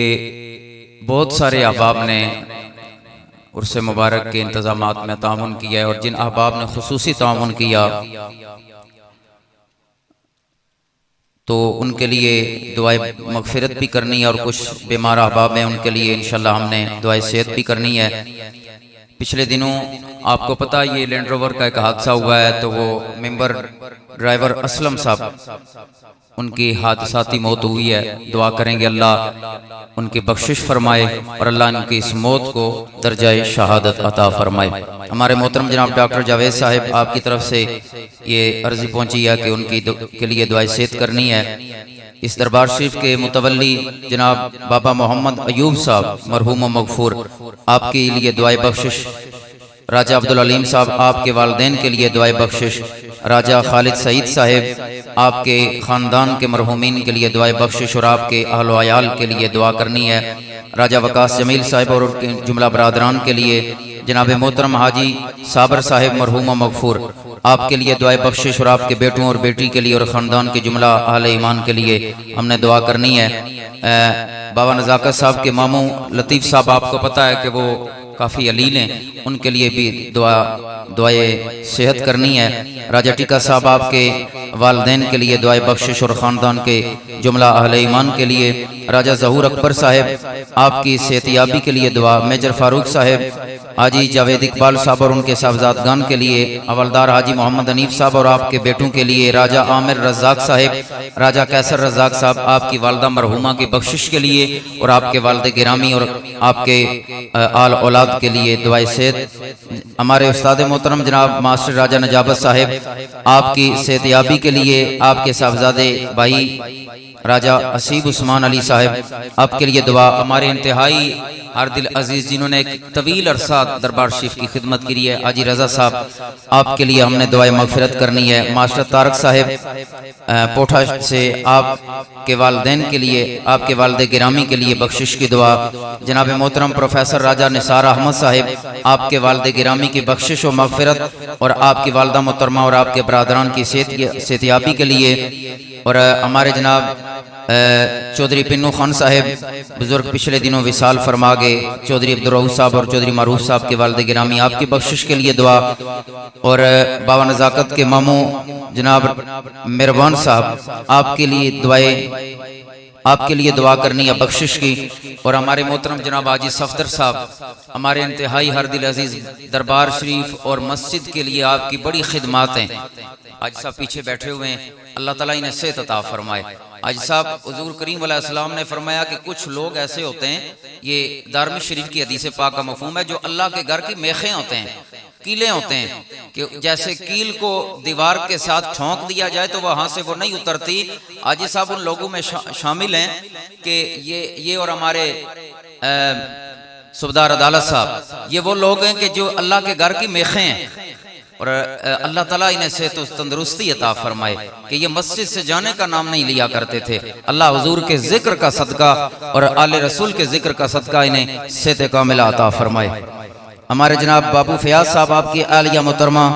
بہت سارے احباب نے عرس مبارک کے انتظامات میں تعاون کیا ہے، اور جن احباب نے خصوصی تعاون کیا تو ان کے لیے دعائے مغفرت بھی کرنی ہے، اور کچھ بیمار احباب ہیں ان کے لیے انشاءاللہ ہم نے دعائے صحت بھی کرنی ہے۔ پچھلے دنوں آپ کو پتہ یہ لینڈ روور کا ایک حادثہ ہوا ہے، تو وہ ممبر ڈرائیور اسلم صاحب ان کی حادثاتی موت ہوئی ہے. دعا کریں گے اللہ ان کی بخشش فرمائے اور اللہ ان کی اس موت کو درجہ شہادت عطا فرمائے. ہمارے محترم جناب ڈاکٹر جاوید صاحب آپ کی طرف سے یہ عرضی پہنچی ہے کہ ان کی کے لیے دعائے صحت کرنی ہے. اس دربار شریف کے متولی جناب بابا محمد ایوب صاحب مرحوم و مغفور، آپ کے لیے دعائے بخشش. راجہ عبدالعلیم صاحب آپ کے والدین کے لیے دعائے بخشش. راجہ خالد سعید صاحب آپ کے خاندان کے مرحومین کے لیے دعائے بخشش اور آپ کے اہل و عیال کے لیے دعا کرنی ہے. راجہ وقاص جمیل صاحب اور ان کے جملہ برادران کے لیے جناب محترم حاجی صابر صاحب مرحوم و مغفور، آپ کے لیے دعائے بخشش اور آپ کے بیٹوں اور بیٹی کے لیے اور خاندان کے جملہ اہل ایمان کے لیے ہم نے دعا کرنی ہے. بابا نزاکت صاحب کے ماموں لطیف صاحب آپ کو پتہ ہے کہ وہ کافی علیل ہیں، ان کے لیے بھی دعائے صحت کرنی ہے. راجہ ٹیکا صاحب آپ کے والدین کے لیے دعائے بخشش اور خاندان کے جملہ اہل ایمان کے لیے. راجہ ظہور اکبر صاحب آپ کی صحت یابی کے لیے دعا. میجر فاروق صاحب، حاجی جاوید اقبال صاحب اور ان کے صاحبزادگان کے لیے. حوالدار حاجی محمد حنیف صاحب اور آپ کے بیٹوں کے لیے. راجہ عامر رزاق صاحب، راجہ کیسر رزاق صاحب آپ کی والدہ مرحومہ کی بخشش کے لیے اور آپ کے والد گرامی اور آپ کے آل اولاد کے لیے دعائے صحت. ہمارے استاد محترم جناب ماسٹر راجہ نجابت صاحب آپ کی صحت یابی کے لیے. آپ کے صاحبزادے بھائی راجہ حسیب عثمان علی صاحب آپ کے لیے دعا. ہمارے انتہائی ہر دل عزیز جنہوں نے ایک طویل عرصہ دربار شریف کی خدمت کی ہے، حاجی رضا صاحب آپ کے لیے ہم نے دعائے مغفرت کرنی ہے. ماسٹر طارق صاحب پوٹھا سے آپ کے والدین کے لیے، آپ کے والد گرامی کے لیے بخشش کی دعا. جناب محترم پروفیسر راجہ نثار احمد صاحب آپ کے والد گرامی کی بخشش و مغفرت اور آپ کی والدہ محترمہ اور آپ کے برادران کی صحت یابی کے لیے. اور ہمارے جناب چودھری پنو خان صاحب بزرگ پچھلے دنوں وصال فرما گئے. چودھری عبدالرؤف صاحب اور چودھری معروف صاحب کے والد گرامی آپ کی بخشش کے لیے دعا. اور بابا نزاکت کے ماموں جناب مہربان صاحب آپ کے لیے آپ کے لیے دعا کرنی ہے بخشش کی. اور ہمارے محترم جناب حاجی صفدر صاحب ہمارے انتہائی ہر دل عزیز دربار شریف اور مسجد کے لیے آپ کی بڑی خدمات ہیں. حاجی صاحب پیچھے بیٹھے ہوئے ہیں، اللہ تعالیٰ انہیں صحت عطا فرمائے. حاجی صاحب حضور کریم علیہ السلام نے فرمایا کہ کچھ لوگ ایسے ہوتے ہیں، یہ دارمی شریف کی حدیث پاک کا مفہوم ہے، جو اللہ کے گھر کی میخیں ہوتے ہیں، کیلیں ہوتے ہیں، کہ جیسے کیل کو دیوار کے ساتھ چھونک دیا جائے تو وہاں سے وہ نہیں اترتی. حاجی صاحب ان لوگوں میں شامل ہیں کہ یہ اور ہمارے صوبیدار عدالت صاحب یہ وہ لوگ ہیں کہ جو اللہ کے گھر کی میخیں ہیں. اور اللہ تعالیٰ انہیں صحت و تندرستی عطا فرمائے کہ یہ مسجد سے جانے کا نام نہیں لیا کرتے تھے. اللہ حضور کے ذکر کا صدقہ اور آل رسول کے ذکر کا صدقہ انہیں صحت کاملہ عطا فرمائے. ہمارے جناب بابو فیاض صاحب آپ کی اہلیہ محترمہ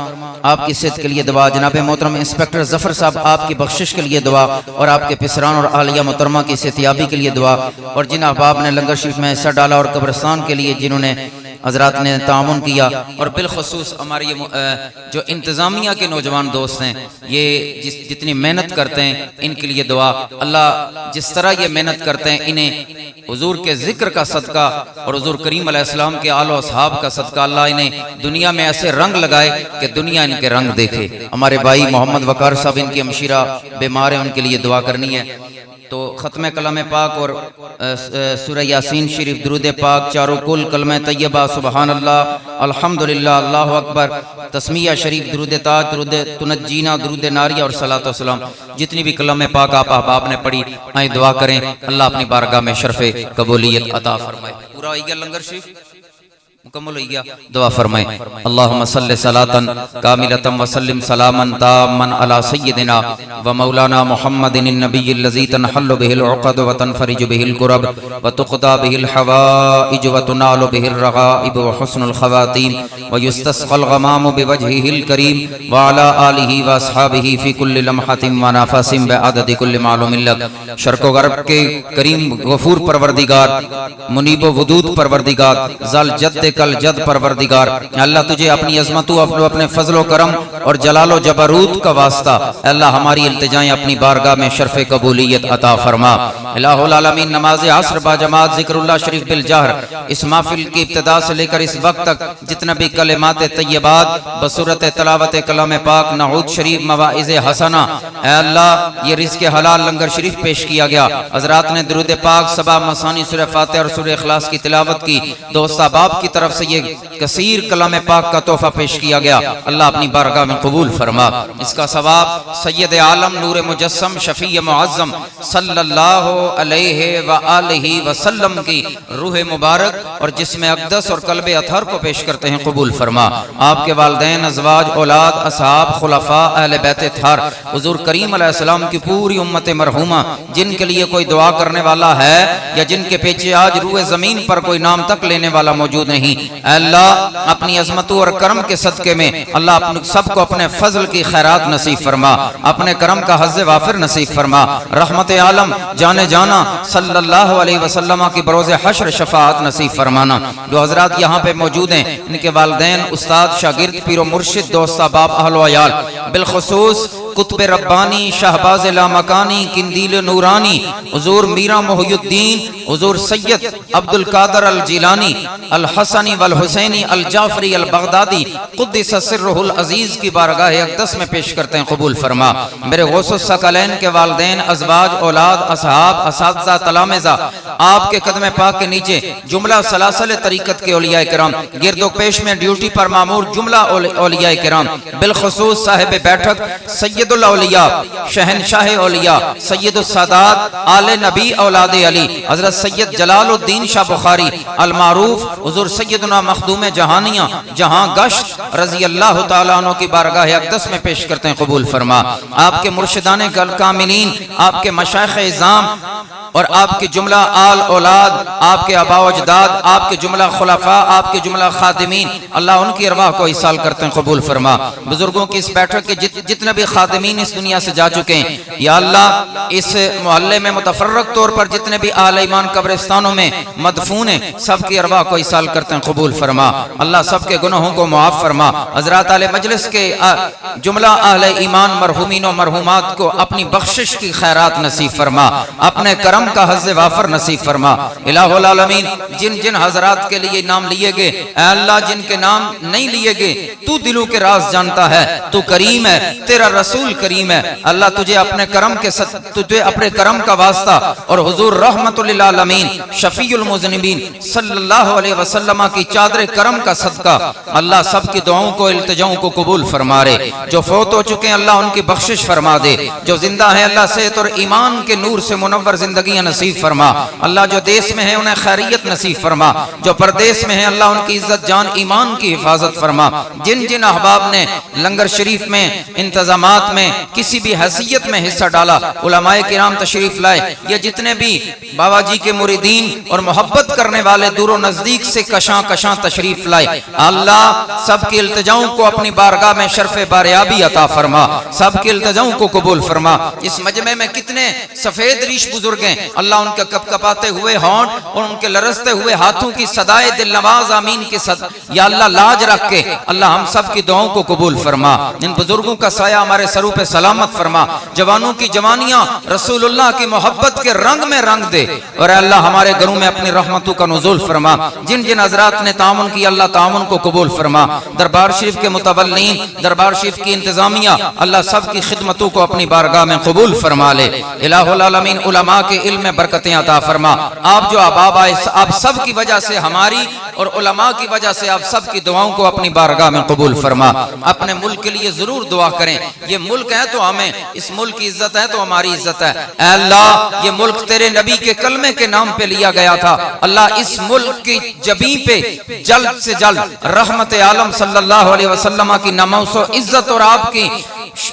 آپ کی صحت کے لیے دعا. جناب محترم انسپیکٹر ظفر صاحب آپ کی بخشش کے لیے دعا اور آپ کے پسران اور اہلیہ محترمہ کی صحت یابی کے لیے دعا. اور جن احباب نے لنگر شریف میں حصہ ڈالا اور قبرستان کے لیے جنہوں نے حضرات نے تعاون کیا، اور بالخصوص ہمارے جو انتظامیہ کے نوجوان دوست ہیں، یہ جتنی محنت کرتے ہیں ان کے لیے دعا. اللہ جس طرح یہ محنت کرتے ہیں انہیں حضور کے ذکر کا صدقہ اور حضور کریم علیہ السلام کے آل و اصحاب کا صدقہ اللہ انہیں دنیا میں ایسے رنگ لگائے کہ دنیا ان کے رنگ دیکھے. ہمارے بھائی محمد وقار صاحب ان کی ہمشیرہ بیمار ہیں، ان کے لیے دعا کرنی ہے. تو ختم کلام پاک اور سورہ یاسین شریف، درود پاک، چاروں کل، کلمہ طیبہ، سبحان اللہ، الحمدللہ، اللہ اکبر، تسمیہ شریف، درود تاج، درود تنجینا، درود ناریہ اور صلاۃ و سلام، جتنی بھی کلام پاک آپ احباب نے پڑھی آئیں دعا کریں اللہ اپنی بارگاہ میں شرف قبولیت عطا فرمائے. پورا ہو گیا لنگر شریف، مکمل ہو گیا، دعا فرمائیں. اللہم صلی صلاۃ کاملۃ وسلم سلاما تاما علی سیدنا و مولانا محمد النبی الذی تنحل به العقد وتنفرج به الكرب وتقضى به الحوائج وتنال به الرغائب وحسن الخواتیم ويستسقى الغمام بوجهه الكريم وعلى آلہ واصحابہ فی کل لمحۃ ونفس بعدد کل معلوم لک. شرق و غرب کے کریم غفور پروردگار، منیب و ودود پروردگار، ذل جد کل جد پروردگار اللہ تجھے اپنی عظمتوں اپنے فضل و کرم اور جلال و جبروت کا واسطہ اللہ ہماری التجائیں اپنی بارگاہ میں شرف قبولیت عطا فرما۔ الہ العالمین نماز عصر با جماعت ذکر اللہ شریف بالجہر اس محفل کی ابتدا سے لے کر اس وقت تک جتنا بھی کلمات طیبات بصورت تلاوت کلام پاک نعوت شریف مواعظ حسنہ اے اللہ یہ رزق حلال لنگر شریف پیش کیا گیا، حضرات نے درود پاک سبا مسانی سورہ فاتحہ اور سورہ اخلاص کی تلاوت کی، دوست احباب کی طرف سے یہ کثیر کلام پاک کا تحفہ پیش کیا گیا، اللہ اپنی بارگاہ میں قبول فرما۔ اس کا ثواب سید عالم نور مجسم شفیع معظم صلی اللہ علیہ وآلہ وسلم کی روح مبارک اور جسم اقدس اور قلب اطہر کو پیش کرتے ہیں، قبول فرما۔ آپ کے والدین، ازواج، اولاد، اصحاب، خلفاء، اہل بیت اطہار، حضور کریم علیہ السلام کی پوری امت مرحومہ جن کے لیے کوئی دعا کرنے والا ہے یا جن کے پیچھے آج روئے زمین پر کوئی نام تک لینے والا موجود نہیں، اے اللہ اپنی عظمتوں اور کرم کے صدقے میں اللہ سب کو اپنے فضل کی خیرات نصیب فرما، اپنے کرم کا حظ وافر نصیب فرما۔ رحمت عالم جانے جانا صلی اللہ علیہ وسلم کی بروز حشر شفاعت نصیب فرمانا۔ جو حضرات یہاں پہ موجود ہیں ان کے والدین، استاد، شاگرد، پیر و مرشد، دوست احباب، اہل و عیال، بالخصوص قطب ربانی، شہباز لامکانی، قندیل نورانی، حضور میرا محی الدین، حضور سید عبد القادر الجیلانی الحسنی والحسینی الجعفری البغدادی قدس سرہ العزیز کی بارگاہ اقدس میں پیش کرتے ہیں، قبول فرما۔ میرے غوث الثقلین کے والدین، ازواج، اولاد، اصحاب، اساتذہ، تلامذہ، آپ کے قدم پاک کے نیچے جملہ سلاسل طریقت کے اولیاء کرام، گرد و پیش میں ڈیوٹی پر مامور جملہ اولیاء کرام، بالخصوص صاحب بیٹھک سید الاولیاء، شہنشاہ اولیاء، سید السادات، آل نبی اولاد علی، حضرت سید جلال الدین شاہ بخاری المعروف، حضور سیدنا مخدوم جہانیہ جہاں گشت رضی اللہ تعالیٰ عنہ کی بارگاہ اقدس میں پیش کرتے ہیں، قبول فرما۔ آپ کے مرشدان کاملین، آپ کے مشائخ اعظام اور آپ کے جملہ آل اولاد، آپ کے آباء و اجداد، آپ کے جملہ خلفاء، آپ کے جملہ خادمین، اللہ ان کی ارواح کو ایصال کرتے ہیں، قبول فرما۔ بزرگوں کی اس بیٹھک کے جتنے بھی خادمین اس دنیا سے جا چکے ہیں، یا اللہ اس محلے میں متفرق طور پر جتنے بھی اہل ایمان قبرستانوں میں مدفون ہیں، سب کی ارواح کو ایصال کرتے ہیں، قبول فرما۔ اللہ سب کے گناہوں کو معاف فرما۔ حضرات اہل مجلس کے جملہ اہل ایمان مرحومین و مرحومات کو اپنی بخشش کی خیرات نصیب فرما، اپنے کرم کا حظ وافر نصیب فرما۔ الہ العالمین جن جن حضرات کے لیے نام لیے گئے، اے اللہ جن کے نام نہیں لیے گئے تو دلوں کے راز جانتا ہے، تو کریم ہے، تیرا رسول کریم ہے، اللہ تجھے اپنے کرم کا واسطہ اور حضور رحمت للعالمین شفیع المذنبین صلی اللہ علیہ وسلم کی چادر کرم کا صدقہ اللہ سب کی دعاؤں کو التجاؤں کو قبول فرما رہے۔ جو فوت ہو چکے ہیں اللہ ان کی بخشش فرما دے، جو زندہ ہیں اللہ صحت اور ایمان کے نور سے منور زندگیاں نصیب فرما۔ اللہ جو دیس میں ہیں انہیں خیریت نصیب فرما، جو پردیس میں ہیں اللہ ان کی عزت جان ایمان کی حفاظت فرما۔ جن جن احباب نے لنگر شریف میں انتظامات میں کسی بھی حیثیت میں حصہ ڈالا، علماء کرام تشریف لائے، یہ جتنے بھی بابا جی کے مریدین اور محبت کرنے والے دور و نزدیک سے کشاں کشاں تشریف لائے، اللہ سب کی التجاؤں کو اپنی بارگاہ میں شرف باریابی عطا فرما، سب کی التجاؤں کو قبول فرما۔ اس مجمع میں کتنے سفید ریش بزرگ ہیں، اللہ ان کے کپ کپاتے ہوئے ہونٹ اور ان کے لرزتے ہوئے ہاتھوں کی صدائے دل نواز آمین کی صدا یا اللہ لاج رکھ کے اللہ ہم سب کی دعاؤں کو قبول فرما۔ ان بزرگوں کا سایہ ہمارے سروں پہ سلامت فرما، جوانوں کی جوانیاں رسول اللہ کی محبت کے رنگ میں رنگ دے، اور اے اللہ ہمارے گھروں میں اپنی رحمتوں کا نزول فرما۔ جن جن حضرات نے تعاون کیا اللہ تعاون کو قبول فرما۔ دربار شریف کے متولین، دربار شریف کی انتظامیہ اللہ سب کی خدمتوں کو اپنی بارگاہ میں قبول فرما لے۔ الہ العالمین علماء کے علم میں برکتیں عطا فرما۔ آپ جو احباب آئے آپ سب کی وجہ سے ہماری اور علماء کی وجہ سے آپ سب کی دعاؤں کو اپنی بارگاہ میں قبول فرما۔ اپنے ملک کے لیے ضرور دعا کریں، یہ ملک ہے تو ہمیں، اس ملک کی عزت ہے تو ہماری عزت ہے۔ اے اللہ یہ ملک تیرے نبی کے کلمے کے نام پہ لیا گیا تھا، اللہ اس ملک کی جبیں پہ جلد سے جلد رحمت عالم صلی اللہ علیہ وسلم کی نموس و عزت اور آپ کی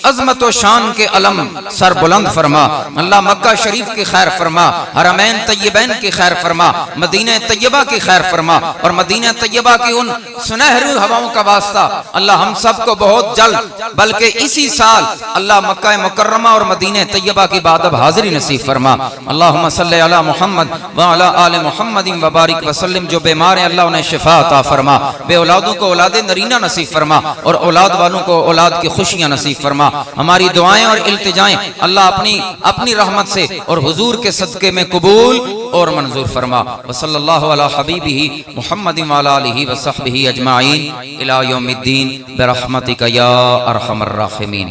عظمت و شان کے علم سر بلند فرما، اللہ مکہ شریف کی خیر فرما، حرمین طیبین کی خیر فرما، مدینہ طیبہ کی خیر فرما، اور مدینہ طیبہ کی ان سنہری ہواؤں کا واسطہ اللہ ہم سب کو بہت جلد بلکہ اسی سال اللہ مکہ مکرمہ اور مدینہ طیبہ کی بادب حاضری نصیب فرما۔ اللہم صلی علی محمد وعلی آل محمد وبارک وسلم، جو بیمار ہیں اللہ انہیں شفا عطا فرما، بے اولادوں کو اولاد نرینہ نصیب فرما، اور اولاد والوں کو اولاد کی خوشیاں نصیب فرما۔ ہماری دعائیں اور التجائیں اللہ اپنی رحمت سے اور حضور کے صدقے میں قبول اور منظور فرما۔ وصلی اللہ علی حبیبہ محمد وعلی آلہ وصحبہ اجمعین الی یوم الدین برحمتک یا ارحم الراحمین۔